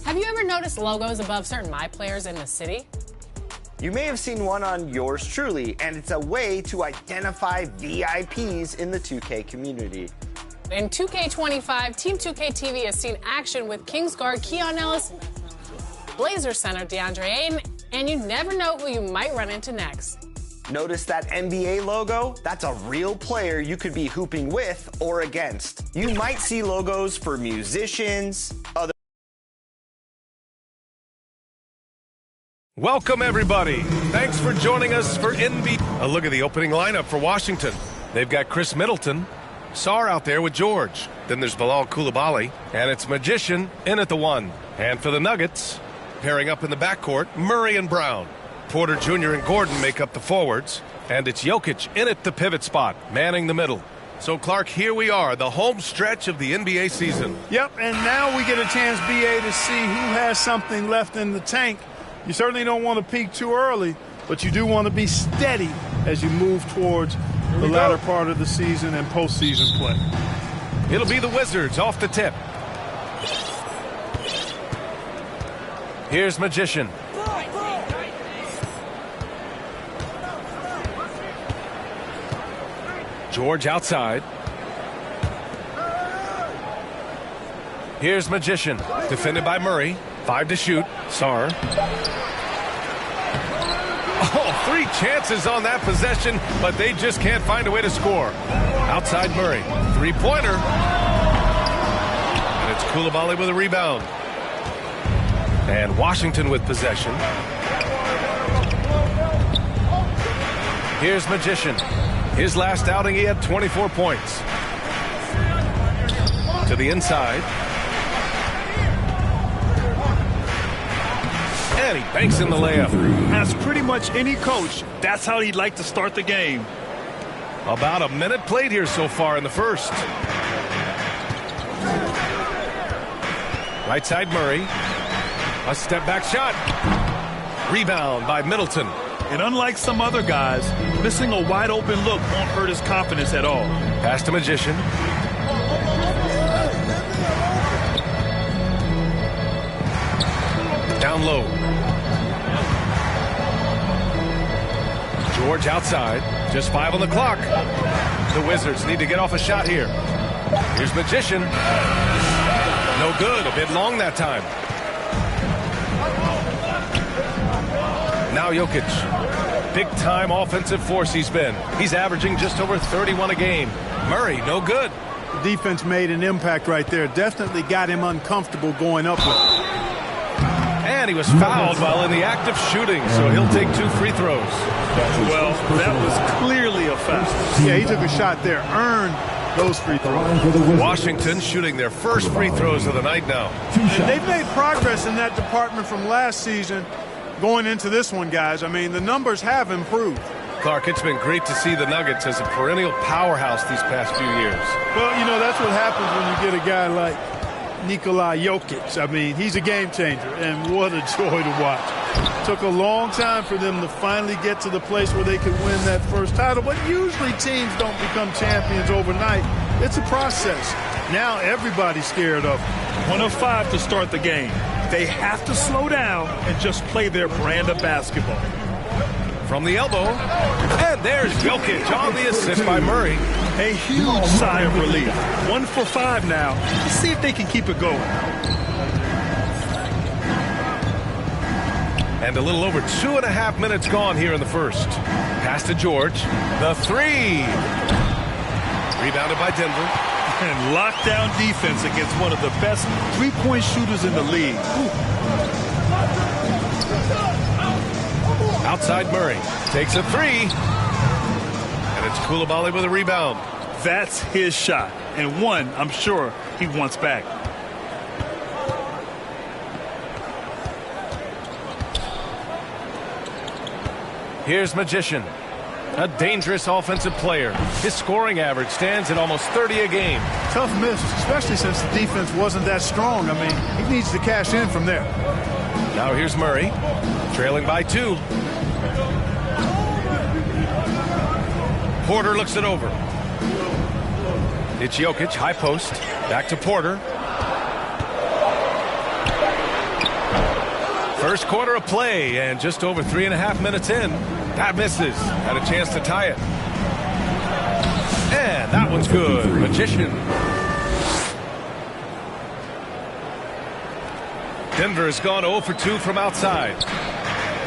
Speaker 9: Have you ever noticed logos above certain My Players in the city?
Speaker 10: You may have seen one on yours truly, and it's a way to identify VIPs in the 2K community.
Speaker 9: In 2K25, Team 2K TV has seen action with Kingsguard Keon Ellis, Blazer center DeAndre Ayton, and you never know who you might run into next.
Speaker 10: Notice that NBA logo? That's a real player you could be hooping with or against. You might see logos for musicians, other.
Speaker 11: Welcome, everybody. Thanks for joining us for NBA. A look at the opening lineup for Washington. They've got Chris Middleton, Sarr out there with George. Then there's Bilal Koulibaly, and it's Magician in at the 1. And for the Nuggets, pairing up in the backcourt, Murray and Brown. Porter Jr. and Gordon make up the forwards, and it's Jokic in at the pivot spot, manning the middle. So, Clark, here we are, the home stretch of the NBA season.
Speaker 12: Yep, and now we get a chance, BA, to see who has something left in the tank. You certainly don't want to peak too early, but you do want to be steady as you move towards the latter part of the season and postseason play.
Speaker 11: It'll be the Wizards off the tip. Here's Magician. George outside. Here's Magician, defended by Murray. 5 to shoot. Sarr. Oh, 3 chances on that possession, but they just can't find a way to score. Outside Murray. 3-pointer. And it's Koulibaly with a rebound. And Washington with possession. Here's Magician. His last outing, he had 24 points. To the inside. And he banks in the layup.
Speaker 12: As pretty much any coach, that's how he'd like to start the game.
Speaker 11: About a minute played here so far in the first. Right side Murray. A step back shot. Rebound by Middleton.
Speaker 12: And unlike some other guys, missing a wide open look won't hurt his confidence at all.
Speaker 11: Pass to Magician. Down low. George outside. Just 5 on the clock. The Wizards need to get off a shot here. Here's Magician. No good. A bit long that time. Now Jokic. Big-time offensive force he's been. He's averaging just over 31 a game. Murray, no good.
Speaker 12: The defense made an impact right there. Definitely got him uncomfortable going up with it.
Speaker 11: And he was fouled while in the act of shooting, so he'll take 2 free throws.
Speaker 12: Well, that was clearly a foul. Yeah, he took a shot there, earned those free throws.
Speaker 11: Washington shooting their first free throws of the night now.
Speaker 12: And they've made progress in that department from last season going into this one, guys. I mean, the numbers have improved.
Speaker 11: Clark, it's been great to see the Nuggets as a perennial powerhouse these past few years.
Speaker 12: Well, you know, that's what happens when you get a guy like Nikola Jokic. I mean, he's a game changer, and what a joy to watch. Took a long time for them to finally get to the place where they could win that first title, but usually teams don't become champions overnight. It's a process. Now everybody's scared of them.
Speaker 13: 1 of 5 to start the game. They have to slow down and just play their brand of basketball.
Speaker 11: From the elbow, and there's Jokic on the assist by Murray.
Speaker 13: A huge sigh of relief. 1 for 5 now. Let's see if they can keep it going.
Speaker 11: And a little over 2.5 minutes gone here in the first. Pass to George. The 3. Rebounded by Denver.
Speaker 13: And lockdown defense against one of the best three-point shooters in the league.
Speaker 11: Outside Murray. Takes a 3. And it's Coulibaly with a rebound.
Speaker 13: That's his shot. And one, I'm sure, he wants back.
Speaker 11: Here's Magician. A dangerous offensive player. His scoring average stands at almost 30 a game.
Speaker 12: Tough miss, especially since the defense wasn't that strong. I mean, he needs to cash in from there.
Speaker 11: Now here's Murray, trailing by 2. Porter looks it over. It's Jokic, high post. Back to Porter. First quarter of play, and just over 3.5 minutes in. That misses. Had a chance to tie it. And that one's good. Magician. Denver has gone 0 for 2 from outside.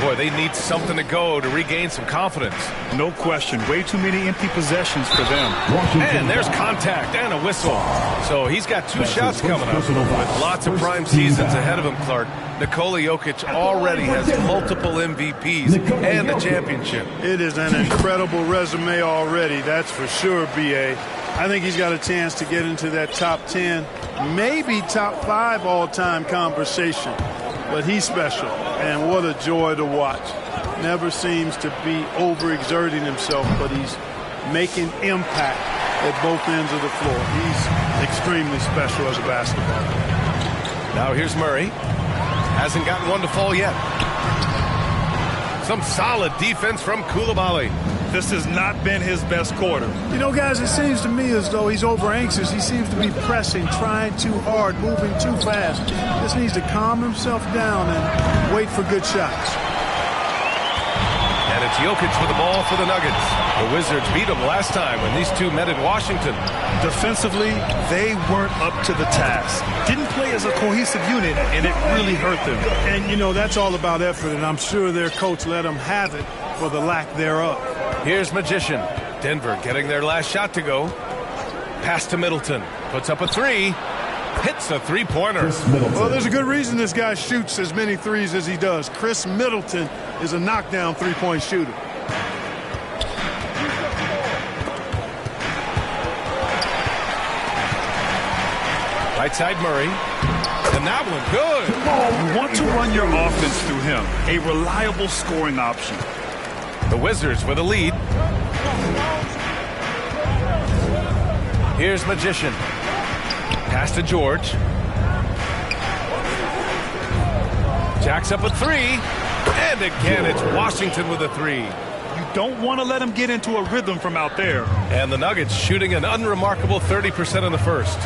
Speaker 11: Boy, they need something to go to regain some confidence.
Speaker 13: No question. Way too many empty possessions for them.
Speaker 11: And there's contact and a whistle. So he's got 2 shots coming up. With lots of prime seasons ahead of him, Clark, Nikola Jokic already has multiple MVPs and a championship.
Speaker 12: It is an incredible resume already, that's for sure, B.A. I think he's got a chance to get into that top 10, maybe top 5 all-time conversation. But he's special, and what a joy to watch. Never seems to be overexerting himself, but he's making impact at both ends of the floor. He's extremely special as a basketball player.
Speaker 11: Now here's Murray. Hasn't gotten one to fall yet. Some solid defense from Coulibaly.
Speaker 13: This has not been his best quarter.
Speaker 12: You know, guys, it seems to me as though he's over-anxious. He seems to be pressing, trying too hard, moving too fast. Just needs to calm himself down and wait for good shots.
Speaker 11: And it's Jokic with the ball for the Nuggets. The Wizards beat them last time when these two met in Washington.
Speaker 13: Defensively, they weren't up to the task. Didn't play as a cohesive unit, and it really hurt them.
Speaker 12: And, you know, that's all about effort, and I'm sure their coach let them have it for the lack thereof.
Speaker 11: Here's Magician. Denver getting their last shot to go. Pass to Middleton. Puts up a 3. Hits a 3-pointer.
Speaker 12: Well, there's a good reason this guy shoots as many threes as he does. Chris Middleton is a knockdown 3-point shooter.
Speaker 11: Right side Murray. And that one good.
Speaker 13: You want to run your offense through him. A reliable scoring option.
Speaker 11: The Wizards with a lead. Here's Magician. Pass to George. Jacks up a 3. And again, it's Washington with a 3.
Speaker 13: You don't want to let him get into a rhythm from out there.
Speaker 11: And the Nuggets shooting an unremarkable 30% in the first.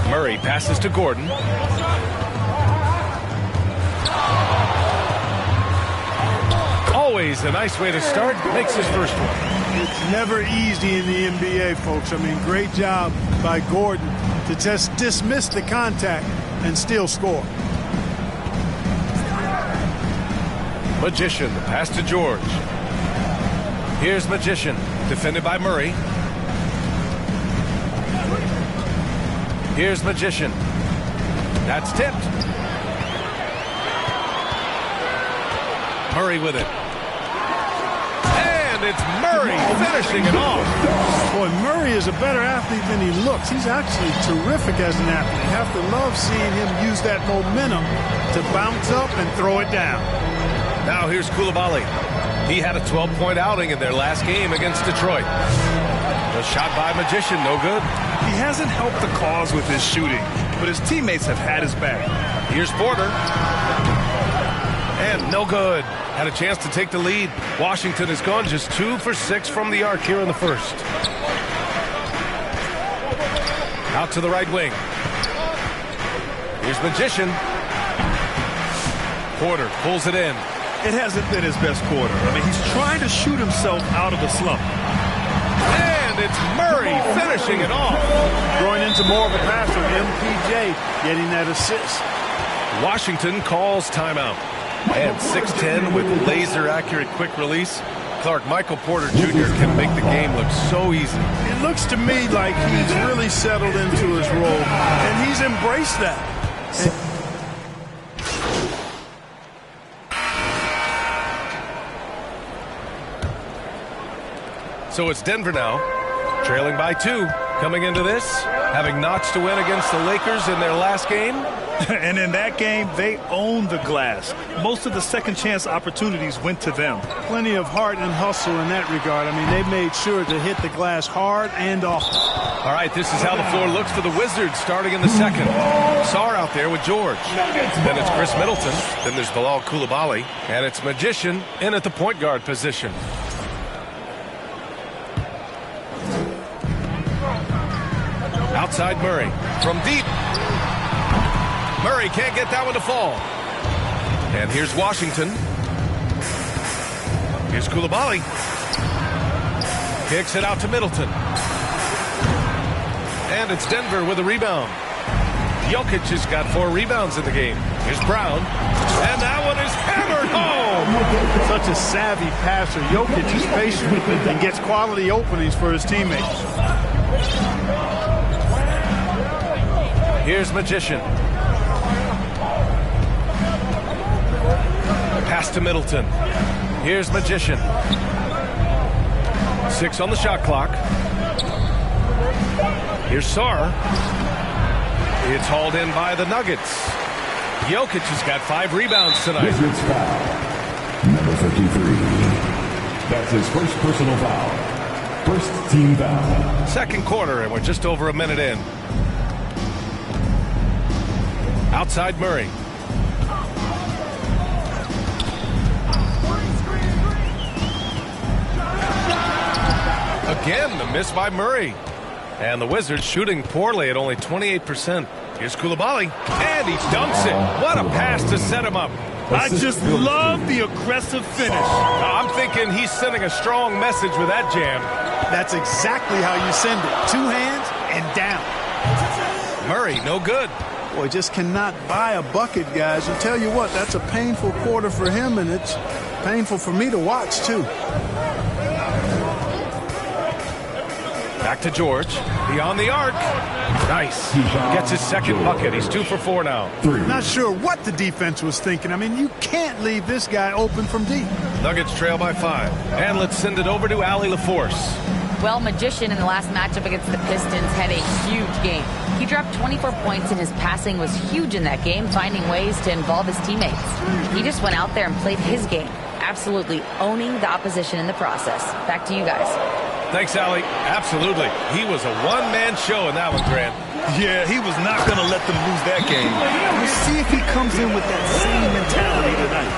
Speaker 11: Murray passes to Gordon. Always a nice way to start. Makes his first one.
Speaker 12: It's never easy in the NBA, folks. I mean, great job by Gordon to just dismiss the contact and still score.
Speaker 11: Magician, the pass to George. Here's Magician, defended by Murray. Here's Magician. That's tipped. Murray with it. And it's Murray finishing it off.
Speaker 12: Boy, Murray is a better athlete than he looks. He's actually terrific as an athlete. You have to love seeing him use that momentum to bounce up and throw it down.
Speaker 11: Now here's Koulibaly. He had a 12-point outing in their last game against Detroit. The shot by Magician, no good.
Speaker 13: He hasn't helped the cause with his shooting, but his teammates have had his back.
Speaker 11: Here's Porter. And no good. Had a chance to take the lead. Washington has gone just 2 for 6 from the arc here in the first. Out to the right wing. Here's Magician. Porter pulls it in.
Speaker 13: It hasn't been his best quarter. I mean, he's trying to shoot himself out of a slump.
Speaker 11: And it's Murray finishing it off.
Speaker 12: Growing into more of a passer, MPJ getting that assist.
Speaker 11: Washington calls timeout. And 6'10" with laser-accurate quick release. Clark, Michael Porter Jr. can make the game look so easy.
Speaker 12: It looks to me like he's really settled into his role, and he's embraced that.
Speaker 11: So it's Denver now, trailing by 2. Coming into this, having notched a win against the Lakers in their last game.
Speaker 13: And in that game, they owned the glass. Most of the second chance opportunities went to them.
Speaker 12: Plenty of heart and hustle in that regard. I mean, they made sure to hit the glass hard and often.
Speaker 11: All right, this is how the floor looks for the Wizards starting in the second. Sarr out there with George. Then it's Chris Middleton. Then there's Bilal Koulibaly. And it's Magician in at the point guard position. Outside Murray from deep. Murray can't get that one to fall. And here's Washington. Here's Koulibaly. Kicks it out to Middleton. And it's Denver with a rebound. Jokic has got 4 rebounds in the game. Here's Brown. And that one is hammered home.
Speaker 12: Such a savvy passer. Jokic is patient and gets quality openings for his teammates.
Speaker 11: Here's Magician. Pass to Middleton. Here's Magician. 6 on the shot clock. Here's Sarr. It's hauled in by the Nuggets. Jokic has got 5 rebounds tonight.
Speaker 14: Wizards foul. Number 53. That's his first personal foul. First team foul.
Speaker 11: Second quarter, and we're just over a minute in. Outside Murray. Again, the miss by Murray. And the Wizards shooting poorly at only 28%. Here's Koulibaly, and he dunks it. What a pass to set him up.
Speaker 13: I just love the aggressive finish.
Speaker 11: I'm thinking he's sending a strong message with that jam.
Speaker 12: That's exactly how you send it. 2 hands and down.
Speaker 11: Murray, no good.
Speaker 12: Boy, just cannot buy a bucket, guys. I tell you what, that's a painful quarter for him, and it's painful for me to watch, too.
Speaker 11: Back to George. Beyond the arc. Nice. Gets his second bucket. He's 2 for 4 now.
Speaker 12: Not sure what the defense was thinking. I mean, you can't leave this guy open from deep.
Speaker 11: Nuggets trail by 5. And let's send it over to Allie LaForce.
Speaker 15: Well, Magician in the last matchup against the Pistons had a huge game. He dropped 24 points, and his passing was huge in that game, finding ways to involve his teammates. He just went out there and played his game, absolutely owning the opposition in the process. Back to you guys.
Speaker 11: Thanks, Allie. Absolutely. He was a one-man show in that one, Grant.
Speaker 13: Yeah, he was not going to let them lose that game. We'll see if he comes in with that same mentality tonight.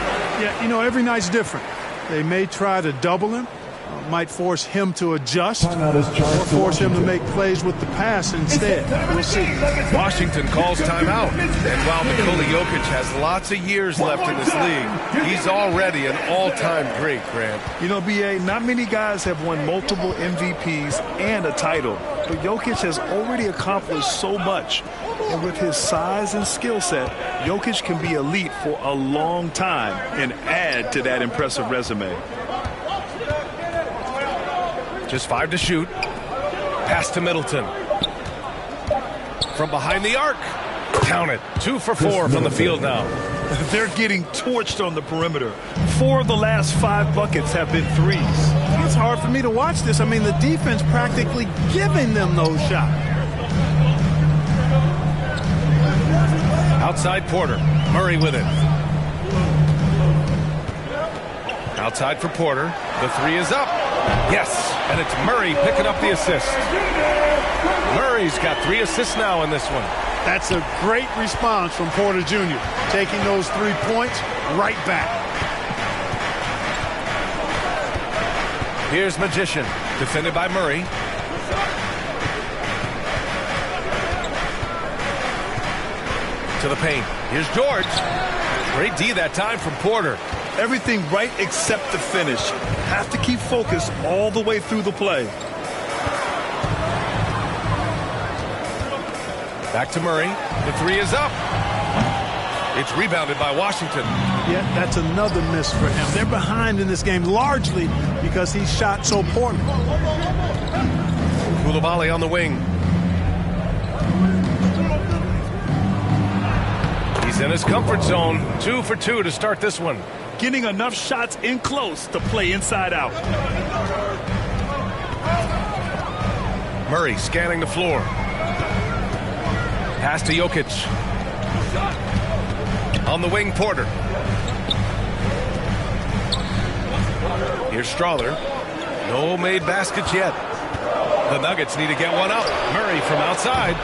Speaker 12: Yeah, you know, every night's different. They may try to double him, might force him to adjust, or force him to make plays with the pass instead. We'll see.
Speaker 11: Washington calls timeout. And while Nikola Jokic has lots of years left in this league, he's already an all-time great, Grant.
Speaker 13: You know, B.A., not many guys have won multiple MVPs and a title but Jokic has already accomplished so much. And with his size and skill set, Jokic can be elite for a long time and add to that impressive resume.
Speaker 11: Just 5 to shoot. Pass to Middleton. From behind the arc. Count it. 2 for 4 from the field now.
Speaker 13: They're getting torched on the perimeter. 4 of the last 5 buckets have been threes.
Speaker 12: It's hard for me to watch this. I mean, the defense practically giving them those shots.
Speaker 11: Outside Porter. Murray with it. Outside for Porter. The 3 is up. Yes, and it's Murray picking up the assist. Murray's got 3 assists now in this one.
Speaker 12: That's a great response from Porter Jr., taking those 3 points right back.
Speaker 11: Here's Magician, defended by Murray. To the paint. Here's George. Great D that time from Porter.
Speaker 13: Everything right except the finish. Have to keep focused all the way through the play.
Speaker 11: Back to Murray. The 3 is up. It's rebounded by Washington.
Speaker 12: Yeah, that's another miss for him. They're behind in this game largely because he shot so poorly.
Speaker 11: Koulibaly on the wing. He's in his comfort zone. 2 for 2 to start this one.
Speaker 13: Getting enough shots in close to play inside out.
Speaker 11: Murray scanning the floor. Pass to Jokic. On the wing, Porter. Here's Strawler. No made baskets yet. The Nuggets need to get one up. Murray from outside.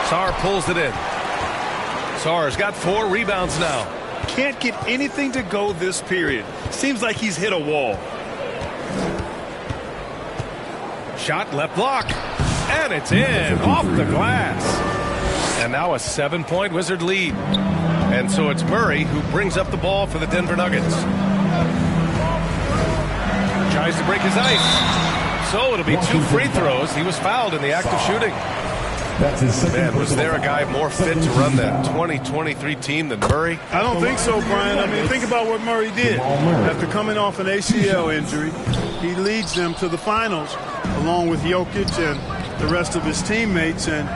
Speaker 11: Sarr pulls it in. Sarr's got 4 rebounds now.
Speaker 13: Can't get anything to go this period. Seems like he's hit a wall.
Speaker 11: Shot left block. And it's in off the glass. And now a 7-point Wizard lead. And so it's Murray who brings up the ball for the Denver Nuggets. Tries to break his ice. So it'll be 2 free throws. He was fouled in the act of shooting. Man, was there a guy more fit to run that 2023 team than Murray?
Speaker 12: I don't think so, Brian. I mean, think about what Murray did. After coming off an ACL injury, he leads them to the finals along with Jokic and the rest of his teammates, and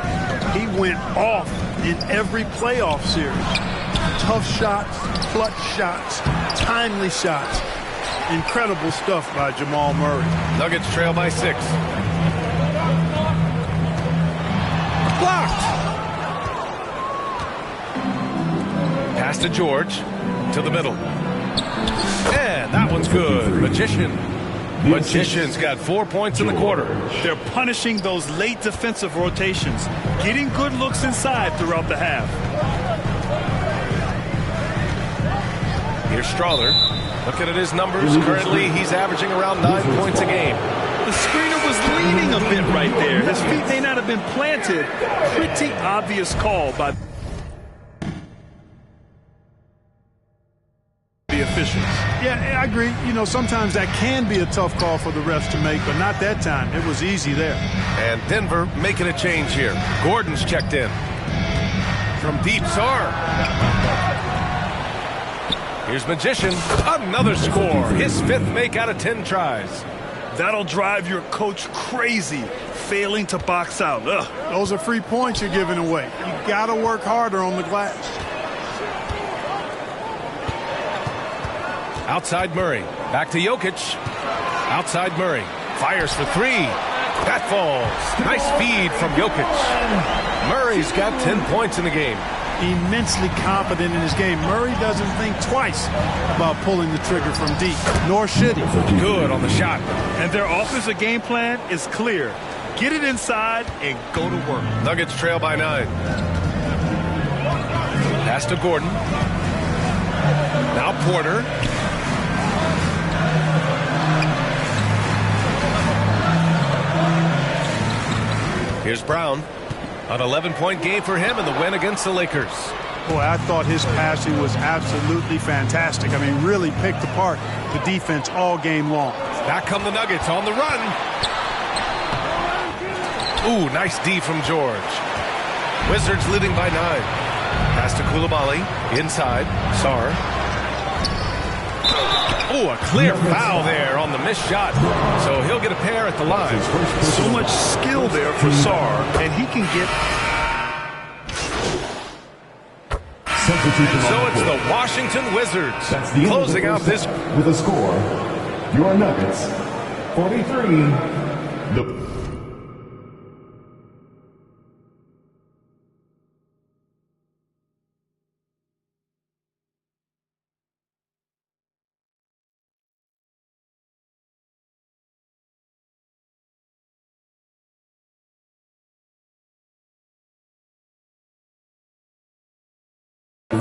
Speaker 12: he went off in every playoff series. Tough shots, clutch shots, timely shots. Incredible stuff by Jamal Murray.
Speaker 11: Nuggets trail by 6.
Speaker 12: Blocked.
Speaker 11: Pass to George. To the middle. And that one's good. Magician's got 4 points in the quarter.
Speaker 13: They're punishing those late defensive rotations. Getting good looks inside throughout the half.
Speaker 11: Here's Strawler. Looking at his numbers. Currently, he's averaging around 9 points a game.
Speaker 13: The screener was leaning a bit right there. His feet may not have been planted. Pretty obvious call by the officials.
Speaker 12: Yeah, I agree. You know, sometimes that can be a tough call for the refs to make, but not that time. It was easy there.
Speaker 11: And Denver making a change here. Gordon's checked in. From deep, Sarr. Here's Magician. Another score. His 5th make out of 10 tries.
Speaker 13: That'll drive your coach crazy, failing to box out. Ugh.
Speaker 12: Those are free points you're giving away. You got to work harder on the glass.
Speaker 11: Outside Murray. Back to Jokic. Outside Murray. Fires for 3. That falls. Nice feed from Jokic. Murray's got 10 points in the game.
Speaker 12: Immensely confident in his game. Murray doesn't think twice about pulling the trigger from deep, nor should he.
Speaker 11: Good on the shot.
Speaker 13: And their offensive game plan is clear. Get it inside and go to work.
Speaker 11: Nuggets trail by 9. Pass to Gordon. Now Porter. Here's Brown. An 11-point game for him in the win against the Lakers.
Speaker 12: Boy, I thought his passing was absolutely fantastic. I mean, really picked apart the defense all game long.
Speaker 11: Back come the Nuggets on the run. Ooh, nice D from George. Wizards leading by 9. Pass to Koulibaly. Inside. Sar. Ooh, a clear foul there on the missed shot. So he'll get a pair at the line.
Speaker 13: So much skill there for Sar, and he can get...
Speaker 11: And so it's the Washington Wizards closing out this...
Speaker 14: With a score, your Nuggets, 43.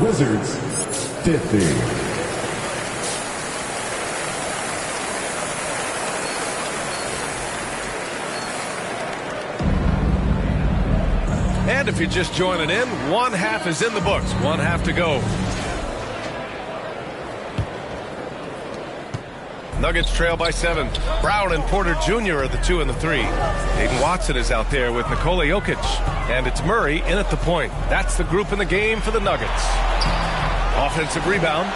Speaker 14: Wizards, 50.
Speaker 11: And if you're just joining in, one half is in the books. One half to go. Nuggets trail by 7. Brown and Porter Jr. are the 2 and the 3. Aiden Watson is out there with Nikola Jokic. And it's Murray in at the point. That's the group in the game for the Nuggets. Offensive rebound.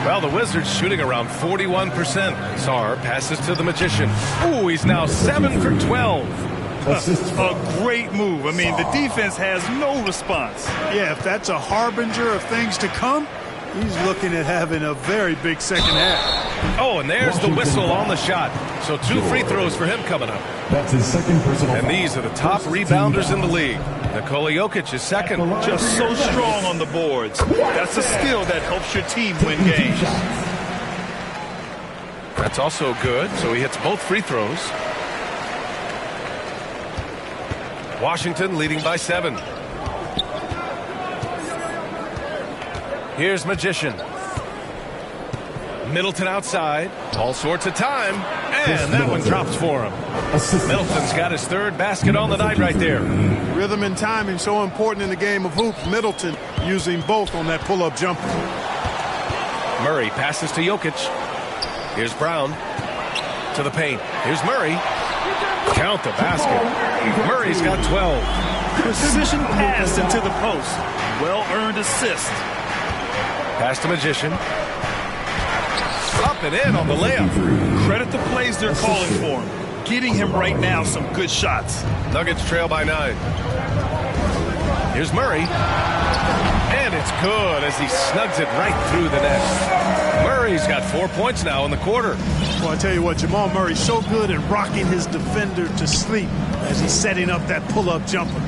Speaker 11: Well, the Wizards shooting around 41%. Sar passes to the Magician. Ooh, he's now 7 for 12.
Speaker 13: A great move. I mean, the defense has no response.
Speaker 12: Yeah, if that's a harbinger of things to come, he's looking at having a very big second half.
Speaker 11: Oh, and there's the whistle on the shot. So 2 free throws for him coming up.
Speaker 14: That's his second personal foul.
Speaker 11: And these are the top rebounders in the league. Nikola Jokic is second.
Speaker 13: Just so strong on the boards. That's a skill that helps your team win games.
Speaker 11: That's also good. So he hits both free throws. Washington leading by 7. Here's Magician. Middleton outside. All sorts of time. And that one drops for him. Middleton's got his 3rd basket on the night right there.
Speaker 12: Rhythm and timing so important in the game of hoops. Middleton using both on that pull-up jumper.
Speaker 11: Murray passes to Jokic. Here's Brown to the paint. Here's Murray. Count the basket. Murray's got 12.
Speaker 13: Precision pass into the post. Well-earned assist.
Speaker 11: Pass to Magician. Up and in on the layup.
Speaker 13: Credit the plays they're calling for him. Getting him right now some good shots.
Speaker 11: Nuggets trail by 9. Here's Murray. And it's good as he snugs it right through the net. Murray's got 4 points now in the quarter.
Speaker 12: Well, I tell you what, Jamal Murray's so good at rocking his defender to sleep as he's setting up that pull-up jumper.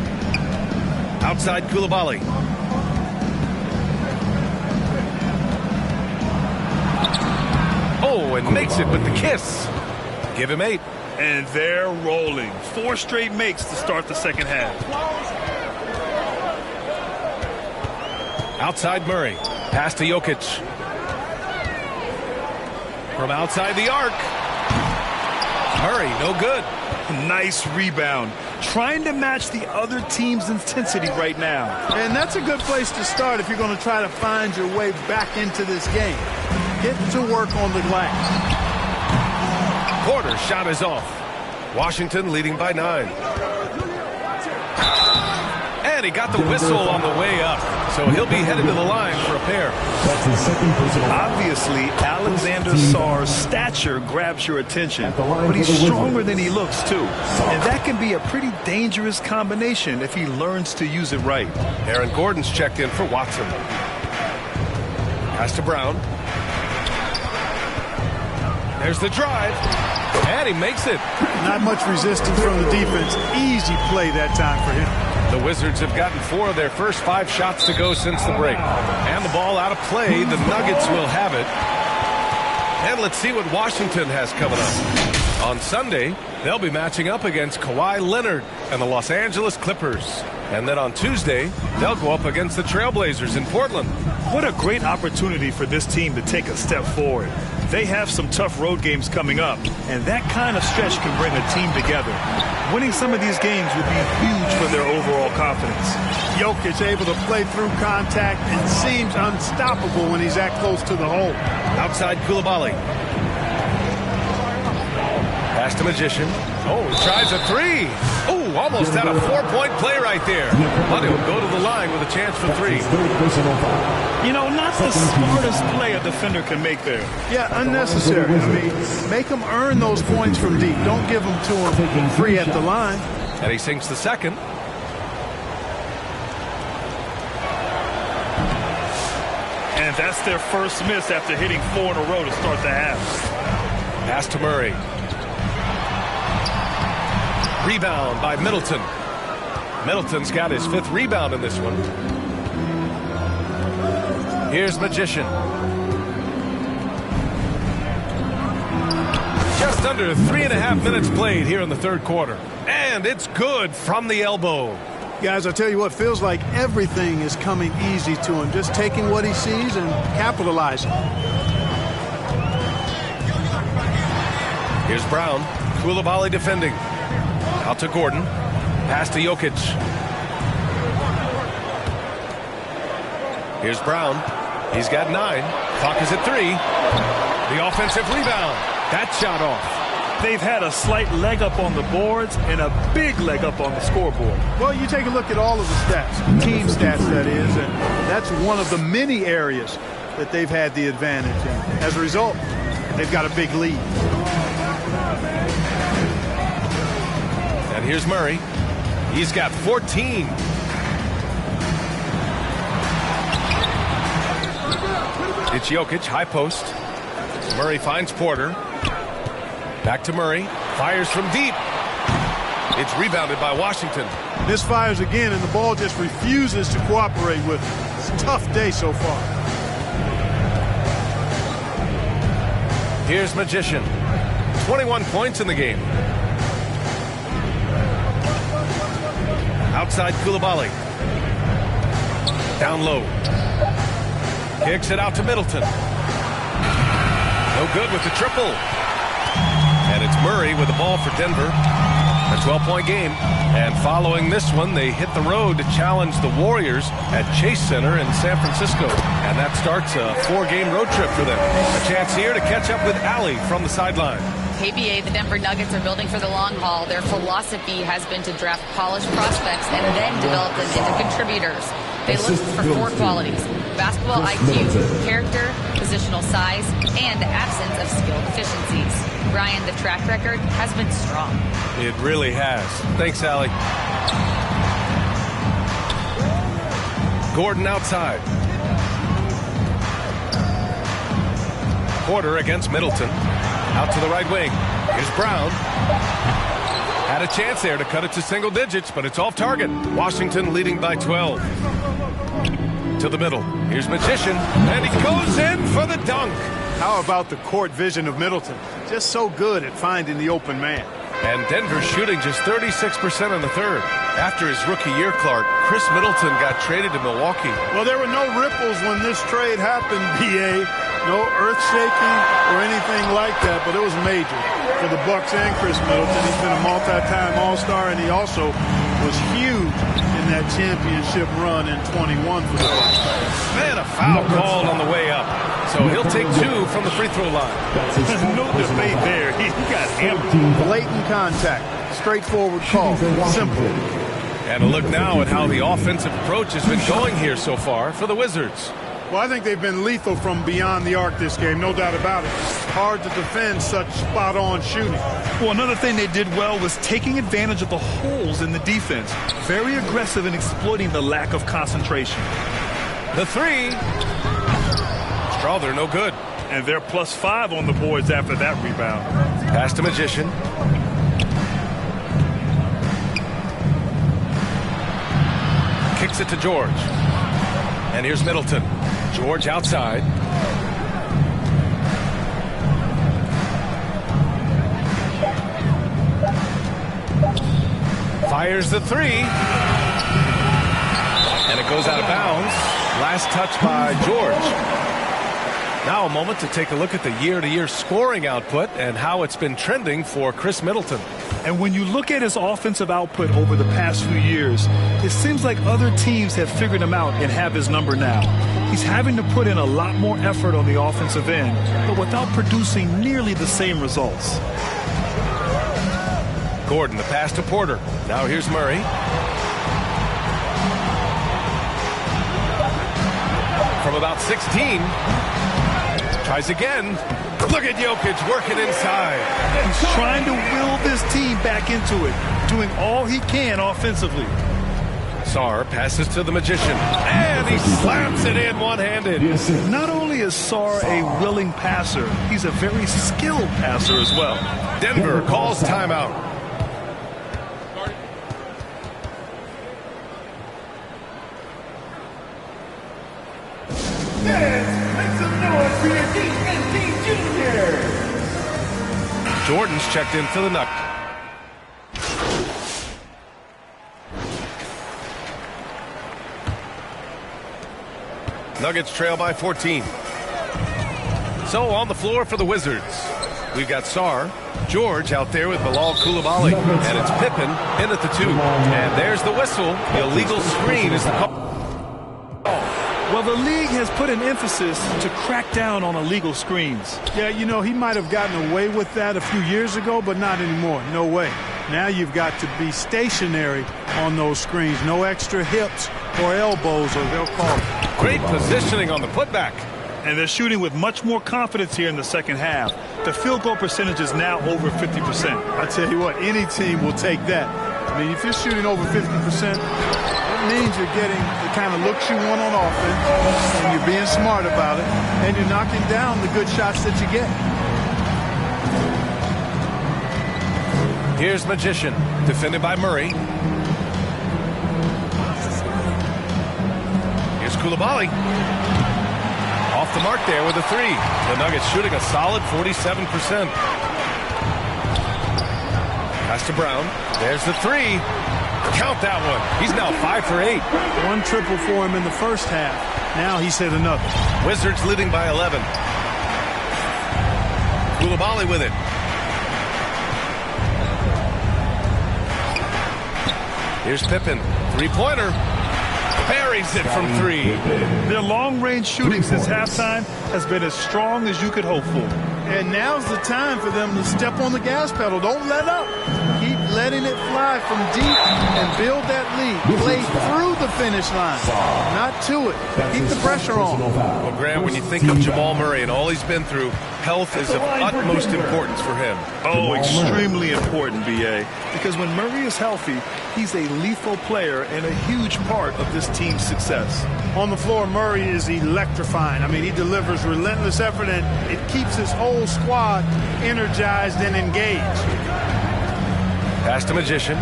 Speaker 11: Outside Koulibaly. Oh, and makes it with the kiss. Give him 8.
Speaker 13: And they're rolling. 4 straight makes to start the second half.
Speaker 11: Outside Murray. Pass to Jokic. From outside the arc. Murray, no good.
Speaker 13: Nice rebound. Trying to match the other team's intensity right now.
Speaker 12: And that's a good place to start if you're going to try to find your way back into this game. Get to work on the glass.
Speaker 11: Porter's shot is off. Washington leading by 9. And he got the whistle on the way up. So he'll be headed to the line for a pair.
Speaker 14: That's his second personal.
Speaker 13: Obviously, Alexander Sarr's stature grabs your attention, but he's stronger than he looks, too. And that can be a pretty dangerous combination if he learns to use it right.
Speaker 11: Aaron Gordon's checked in for Watson. Pass to Brown. There's the drive. And he makes it.
Speaker 12: Not much resistance from the defense. Easy play that time for him.
Speaker 11: The Wizards have gotten 4 of their first 5 shots to go since the break. And the ball out of play. The Nuggets will have it. And let's see what Washington has coming up. On Sunday, they'll be matching up against Kawhi Leonard and the Los Angeles Clippers. And then on Tuesday, they'll go up against the Trailblazers in Portland.
Speaker 13: What a great opportunity for this team to take a step forward. They have some tough road games coming up, and that kind of stretch can bring a team together. Winning some of these games would be huge for their overall confidence.
Speaker 12: Jokic able to play through contact and seems unstoppable when he's that close to the hole.
Speaker 11: Outside Koulibaly. Pass to Magician. Oh, he tries a three. Oh, almost had a 4-point play right there. But he'll go to the line with a chance for 3.
Speaker 13: You know, not the smartest play a defender can make there.
Speaker 12: Yeah, unnecessary. I mean, make them earn those points from deep. Don't give them to them free at the line.
Speaker 11: And he sinks the second.
Speaker 13: And that's their first miss after hitting 4 in a row to start the half.
Speaker 11: Pass to Murray. Rebound by Middleton. Middleton's got his 5th rebound in this one. Here's Magician. Just under 3.5 minutes played here in the 3rd quarter. And it's good from the elbow.
Speaker 12: Guys, I tell you what, feels like everything is coming easy to him. Just taking what he sees and capitalizing.
Speaker 11: Here's Brown. Koulibaly defending. Out to Gordon. Pass to Jokic. Here's Brown. He's got 9. Clock is at 3. The offensive rebound. That shot off.
Speaker 13: They've had a slight leg up on the boards and a big leg up on the scoreboard.
Speaker 12: Well, you take a look at all of the stats, team stats that is, and that's one of the many areas that they've had the advantage in. As a result, they've got a big lead.
Speaker 11: And here's Murray. He's got 14. It's Jokic, high post. Murray finds Porter. Back to Murray. Fires from deep. It's rebounded by Washington.
Speaker 12: Misfires again, and the ball just refuses to cooperate with it. It's a tough day so far.
Speaker 11: Here's Magician. 21 points in the game. Outside Koulibaly. Down low. Kicks it out to Middleton. No good with the triple. And it's Murray with the ball for Denver. A 12-point game. And following this one, they hit the road to challenge the Warriors at Chase Center in San Francisco. And that starts a 4-game road trip for them. A chance here to catch up with Allie from the sideline.
Speaker 15: KBA, the Denver Nuggets are building for the long haul. Their philosophy has been to draft polished prospects and then develop them into contributors. They look for 4 qualities: basketball IQ, character, positional size, and the absence of skill deficiencies. Ryan, the track record has been strong.
Speaker 11: It really has. Thanks, Allie. Gordon outside. Porter against Middleton. Out to the right wing. Here's Brown. Had a chance there to cut it to single digits, but it's off target. Washington leading by 12. To the middle. Here's Magician, and he goes in for the dunk.
Speaker 12: How about the court vision of Middleton? Just so good at finding the open man.
Speaker 11: And Denver shooting just 36% in the 3rd. After his rookie year, Clark, Chris Middleton got traded to Milwaukee.
Speaker 12: Well, there were no ripples when this trade happened, B.A. No earth-shaking or anything like that, but it was major for the Bucks and Chris Middleton. He's been a multi-time All-Star, and he also was huge in that championship run in 21 for the Bucks.
Speaker 11: Man, a foul called on the way up. So he'll take 2 from the free throw line.
Speaker 13: No debate there. He got hammered.
Speaker 12: Blatant contact. Straightforward call. Simple.
Speaker 11: And a look now at how the offensive approach has been going here so far for the Wizards.
Speaker 12: Well, I think they've been lethal from beyond the arc this game, no doubt about it. Hard to defend such spot-on shooting.
Speaker 13: Well, another thing they did well was taking advantage of the holes in the defense. Very aggressive in exploiting the lack of concentration.
Speaker 11: The 3. Strawther, no good.
Speaker 13: And they're +5 on the boards after that rebound.
Speaker 11: Pass to Magician. Kicks it to George. And here's Middleton. George outside. Fires the 3. And it goes out of bounds. Last touch by George. Now a moment to take a look at the year-to-year scoring output and how it's been trending for Chris Middleton.
Speaker 13: And when you look at his offensive output over the past few years, it seems like other teams have figured him out and have his number now. He's having to put in a lot more effort on the offensive end, but without producing nearly the same results.
Speaker 11: Gordon, the pass to Porter. Now here's Murray. From about 16. Tries again. Look at Jokic working inside.
Speaker 13: He's trying to will this team back into it, doing all he can offensively.
Speaker 11: Sarr passes to the Magician, and he slams it in one-handed.
Speaker 13: Not only is Sarr a willing passer, he's a very skilled passer as well.
Speaker 11: Denver calls timeout.
Speaker 5: Make some noise for your DNT Junior.
Speaker 11: Jordan's checked in for the Nuggets. Nuggets trail by 14. So on the floor for the Wizards, we've got Sarr, George out there with Bilal Coulibaly, and it's Pippen in at the 2. And there's the whistle. The illegal screen is the call.
Speaker 13: Well, the league has put an emphasis to crack down on illegal screens.
Speaker 12: Yeah, you know, he might have gotten away with that a few years ago, but not anymore. No way. Now you've got to be stationary on those screens. No extra hips or elbows, or they'll call it.
Speaker 11: Great positioning on the putback.
Speaker 13: And they're shooting with much more confidence here in the second half. The field goal percentage is now over 50%.
Speaker 12: I tell you what, any team will take that. I mean, if you're shooting over 50%, it means you're getting the kind of looks you want on offense, and you're being smart about it, and you're knocking down the good shots that you get.
Speaker 11: Here's Magician, defended by Murray. Here's Coulibaly. Off the mark there with a 3. The Nuggets shooting a solid 47%. Pass to Brown. There's the 3. Count that one. He's now 5 for 8.
Speaker 12: One triple for him in the first half. Now he's hit another.
Speaker 11: Wizards leading by 11. Coulibaly with it. Here's Pippen. Three-pointer. Buries it from 3.
Speaker 13: Their long-range shooting since halftime has been as strong as you could hope for.
Speaker 12: And now's the time for them to step on the gas pedal. Don't let up. Keep letting it fly from deep and build that lead. Play through the finish line, not to it. Keep the pressure on.
Speaker 11: Well, Grant, when you think of Jamal Murray and all he's been through, health is of utmost importance for him.
Speaker 13: Oh, extremely important, B.A., because when Murray is healthy, he's a lethal player and a huge part of this team's success.
Speaker 12: On the floor, Murray is electrifying. I mean, he delivers relentless effort, and it keeps his whole squad energized and engaged.
Speaker 11: Pass to Magician.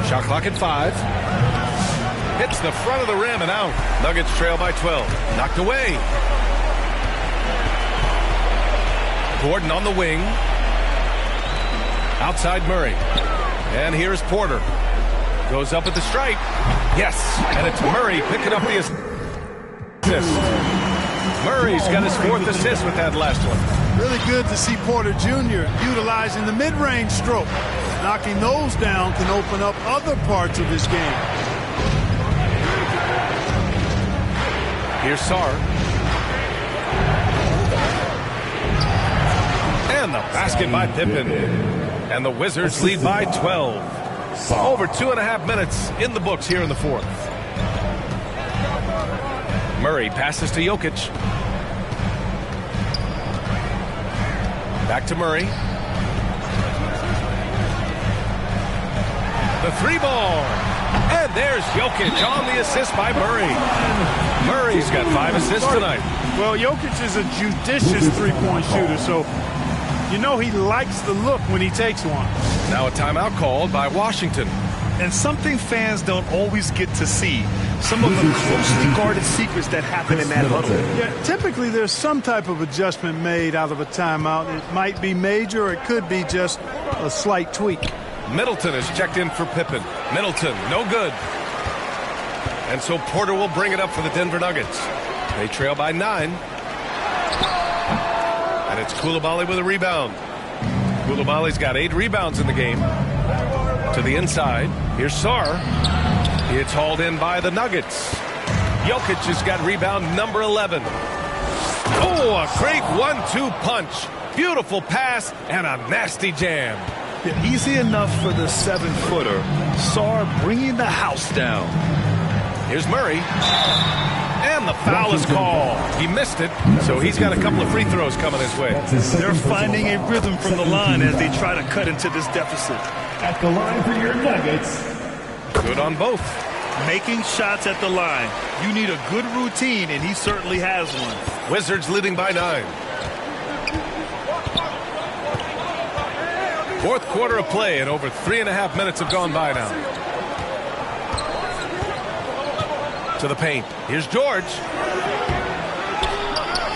Speaker 11: Shot clock at 5. Hits the front of the rim and out. Nuggets trail by 12. Knocked away. Gordon on the wing. Outside Murray. And here's Porter. Goes up at the stripe. Yes, and it's Murray picking up the assist. Murray's got his 4th assist with that last one.
Speaker 12: Really good to see Porter Jr. utilizing the mid-range stroke. Knocking those down can open up other parts of his game.
Speaker 11: Here's Sarr. And the basket by Pippen. And the Wizards lead by 12. Over 2.5 minutes in the books here in the 4th. Murray passes to Jokic. Back to Murray. The 3-ball. And there's Jokic on the assist by Murray. Murray's got 5 assists tonight.
Speaker 12: Well, Jokic is a judicious three-point shooter, so you know he likes the look when he takes one.
Speaker 11: Now a timeout called by Washington.
Speaker 13: And something fans don't always get to see. Some of the closely guarded secrets that happen in that huddle.
Speaker 12: Yeah, typically there's some type of adjustment made out of a timeout. It might be major, or it could be just a slight tweak.
Speaker 11: Middleton is checked in for Pippen. Middleton, no good. And so Porter will bring it up for the Denver Nuggets. They trail by 9. And it's Coulibaly with a rebound. Coulibaly's got 8 rebounds in the game. To the inside. Here's Sarr. It's hauled in by the Nuggets. Jokic has got rebound number 11. Oh, a great 1-2 punch Beautiful pass and a nasty jam.
Speaker 13: Yeah, easy enough for the 7-footer. Sarr bringing the house down.
Speaker 11: Here's Murray. And the foul is called. He missed it, so he's got a couple of free throws coming his way.
Speaker 13: They're finding a rhythm from the line as they try to cut into this deficit.
Speaker 14: At the line for your Nuggets.
Speaker 11: Good on both.
Speaker 13: Making shots at the line. You need a good routine, and he certainly has one.
Speaker 11: Wizards leading by 9. Fourth quarter of play, and over 3.5 minutes have gone by now. To the paint. Here's George.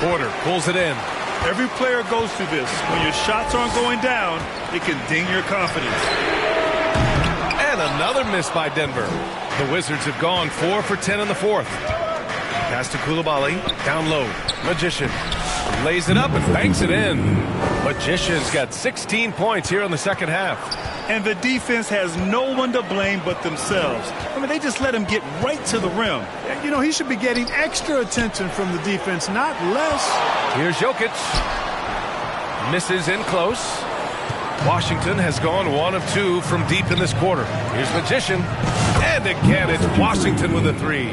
Speaker 11: Porter pulls it in.
Speaker 13: Every player goes through this. When your shots aren't going down, it can ding your confidence.
Speaker 11: And another miss by Denver. The Wizards have gone 4 for 10 in the fourth. Pass to Coulibaly. Down low. Magician lays it up and banks it in. Magician's got 16 points here in the second half.
Speaker 13: And the defense has no one to blame but themselves. I mean, they just let him get right to the rim.
Speaker 12: You know, he should be getting extra attention from the defense, not less.
Speaker 11: Here's Jokic. Misses in close. Washington has gone 1 of 2 from deep in this quarter. Here's Magician. And again, it's Washington with a 3.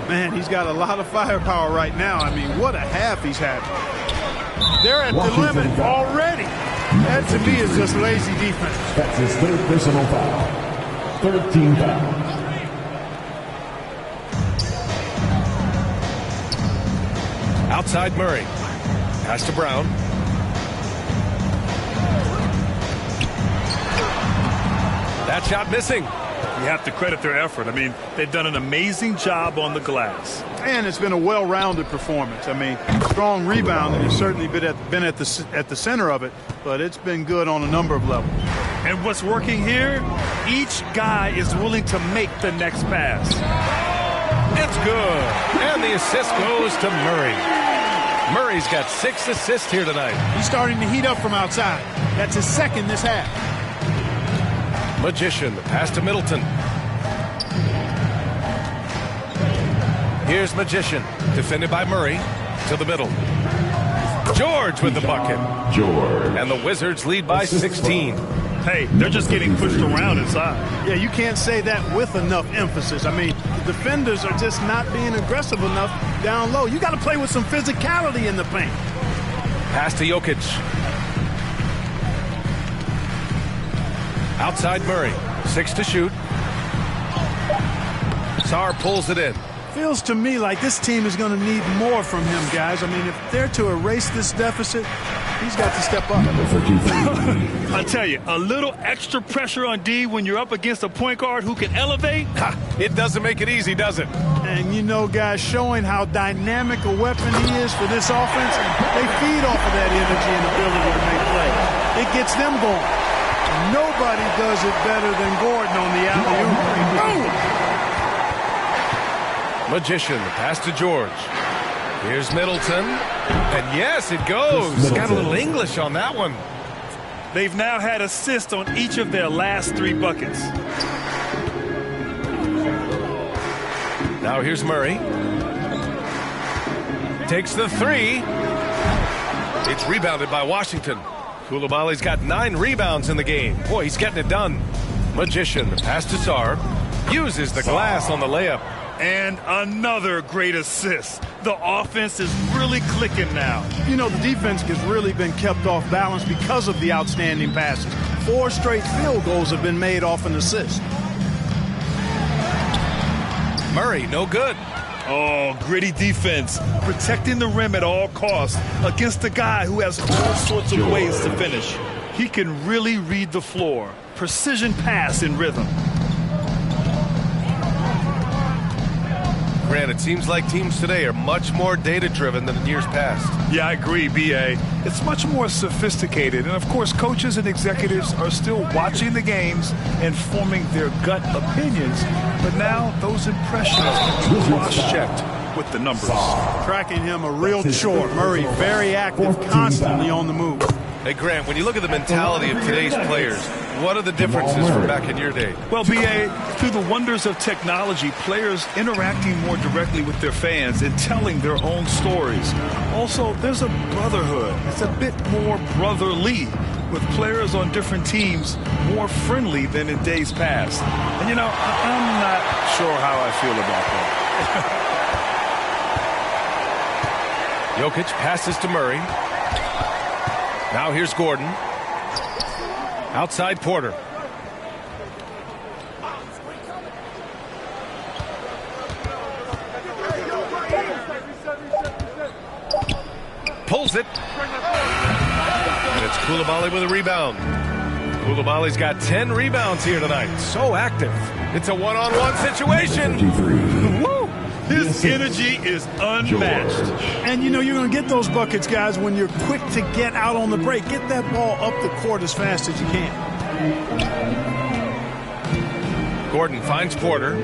Speaker 12: Man, he's got a lot of firepower right now. I mean, what a half he's having. They're at the limit already. That, to me, is just lazy defense.
Speaker 14: That's his third personal foul. Third team foul.
Speaker 11: Outside Murray. Pass to Brown. That shot missing.
Speaker 13: You have to credit their effort. I mean, they've done an amazing job on the glass.
Speaker 12: And it's been a well-rounded performance. I mean, strong rebounding has certainly been at the center of it, but it's been good on a number of levels.
Speaker 13: And what's working here? Each guy is willing to make the next pass.
Speaker 11: It's good. And the assist goes to Murray. Murray's got 6 assists here tonight.
Speaker 12: He's starting to heat up from outside. That's his second this half.
Speaker 11: Magician, the pass to Middleton. Here's Magician, defended by Murray, to the middle. George with the bucket.
Speaker 14: George.
Speaker 11: And the Wizards lead by 16.
Speaker 13: Hey, they're just getting pushed around inside.
Speaker 12: Yeah, you can't say that with enough emphasis. I mean, the defenders are just not being aggressive enough down low. You got to play with some physicality in the paint.
Speaker 11: Pass to Jokic. Outside Murray. 6 to shoot. Sarr pulls it in.
Speaker 12: Feels to me like this team is going to need more from him, guys. I mean, if they're to erase this deficit, he's got to step up.
Speaker 13: I tell you, a little extra pressure on D when you're up against a point guard who can elevate.
Speaker 11: It doesn't make it easy, does it?
Speaker 12: And, you know, guys, showing how dynamic a weapon he is for this offense, they feed off of that energy and ability to make plays. It gets them going. Nobody does it better than Gordon on the alley-oop.
Speaker 11: Magician, the pass to George. Here's Middleton. And yes, it goes. Got a little English on that one.
Speaker 13: They've now had assists on each of their last 3 buckets.
Speaker 11: Now here's Murray. Takes the 3. It's rebounded by Washington. Coulibaly's got 9 rebounds in the game. Boy, he's getting it done. Magician, the pass to Sarr. Uses the glass on the layup.
Speaker 13: And another great assist. The offense is really clicking now.
Speaker 12: You know, the defense has really been kept off balance because of the outstanding passes. 4 straight field goals have been made off an assist.
Speaker 11: Murray, no good.
Speaker 13: Oh, gritty defense. Protecting the rim at all costs against a guy who has all sorts of ways to finish. He can really read the floor. Precision pass in rhythm.
Speaker 11: Grant, it seems like teams today are much more data-driven than in years past.
Speaker 13: Yeah, I agree, B.A. It's much more sophisticated. And, of course, coaches and executives are still watching the games and forming their gut opinions. But now those impressions can be cross-checked with the numbers.
Speaker 12: Tracking him a real chore. Murray very active, constantly on the move.
Speaker 11: Hey, Grant, when you look at the mentality of today's players, what are the differences from back in your day?
Speaker 13: Well, BA, through the wonders of technology, players interacting more directly with their fans and telling their own stories. Also, there's a brotherhood. It's a bit more brotherly, with players on different teams more friendly than in days past. And, you know, I'm not sure how I feel about that.
Speaker 11: Jokic passes to Murray. Now here's Gordon. Outside Porter. Pulls it. And it's Coulibaly with a rebound. Coulibaly's got 10 rebounds here tonight. So active. It's a one-on-one situation.
Speaker 12: Woo! His energy is unmatched. And, you know, you're going to get those buckets, guys, when you're quick to get out on the break. Get that ball up the court as fast as you can.
Speaker 11: Gordon finds Porter.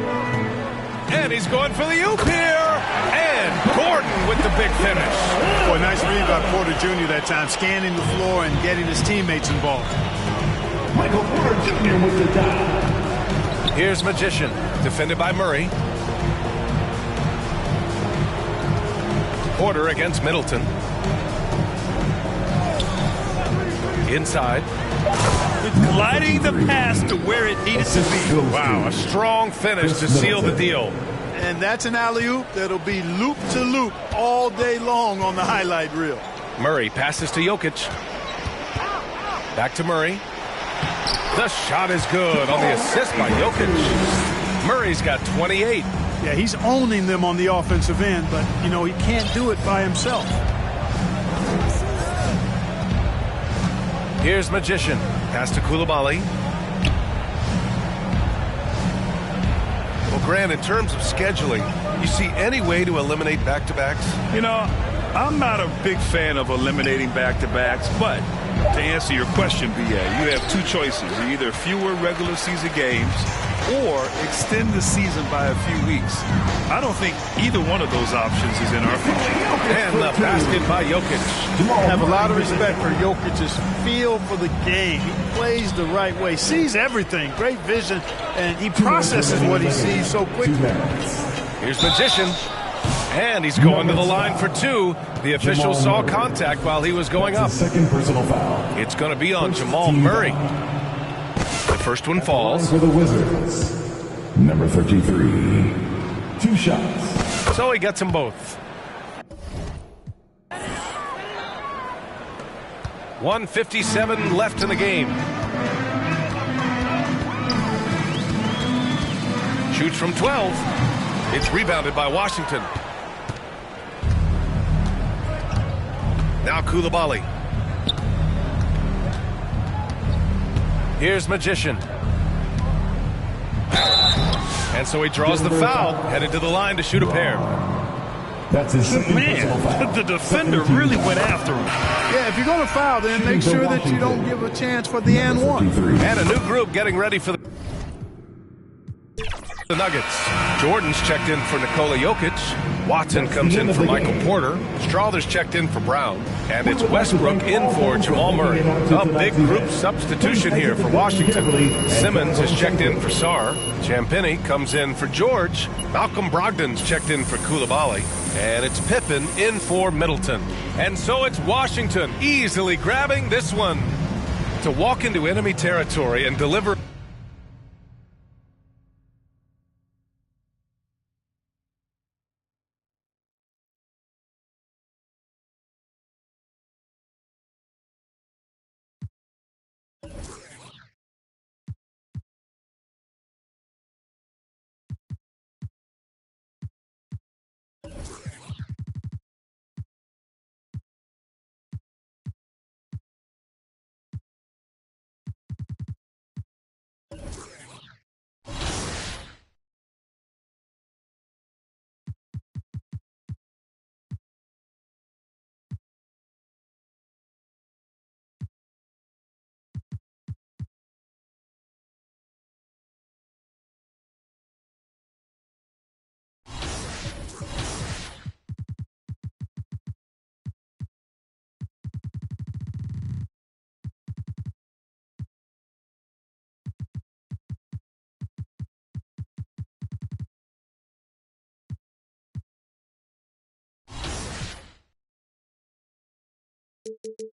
Speaker 11: And he's going for the oop here. And Gordon with the big finish.
Speaker 12: Boy, nice read by Porter Jr. that time, scanning the floor and getting his teammates involved.
Speaker 14: Michael Porter Jr. with the dot.
Speaker 11: Here's Magician, defended by Murray. Porter against Middleton. Inside.
Speaker 13: Gliding the pass to where it needed to be.
Speaker 11: Wow, a strong finish to seal the deal.
Speaker 12: And that's an alley-oop that'll be loop-to-loop all day long on the highlight reel.
Speaker 11: Murray passes to Jokic. Back to Murray. The shot is good on the assist by Jokic. Murray's got 28.
Speaker 12: Yeah, he's owning them on the offensive end, but, you know, he can't do it by himself.
Speaker 11: Here's Magician. Pass to Coulibaly. Well, Grant, in terms of scheduling, you see any way to eliminate back-to-backs?
Speaker 13: You know, I'm not a big fan of eliminating back-to-backs, but to answer your question, BA, you have two choices. Either fewer regular season games or extend the season by a few weeks. I don't think either one of those options is in our future.
Speaker 11: And the basket by Jokic.
Speaker 12: I have a lot of respect for Jokic's feel for the game. He plays the right way, sees everything, great vision, and he processes what he sees so quickly.
Speaker 11: Here's Magician. And he's going to the line for two. The official saw contact while he was going up.
Speaker 14: Second personal foul.
Speaker 11: It's going to be on Jamal Murray. The first one falls.
Speaker 14: For the Wizards, number 33. 2 shots.
Speaker 11: So he gets them both. 1:57 left in the game. Shoots from 12. It's rebounded by Washington. Now Coulibaly. Here's Magician. And so he draws the foul, headed to the line to shoot a pair.
Speaker 14: That's his second personal foul.
Speaker 13: Man, the defender really went after him.
Speaker 12: Yeah, if you're going to foul, then make sure that you don't give a chance for the and one.
Speaker 11: And a new group getting ready for the Nuggets. Jordan's checked in for Nikola Jokic. Watson comes in for Michael Porter. Strawther's checked in for Brown. And it's Westbrook in for Jamal Murray. A big group substitution here for Washington. Simmons is checked in for Sarr. Champagny comes in for George. Malcolm Brogdon's checked in for Coulibaly. And it's Pippen in for Middleton. And so it's Washington easily grabbing this one. To walk into enemy territory and deliver
Speaker 9: you.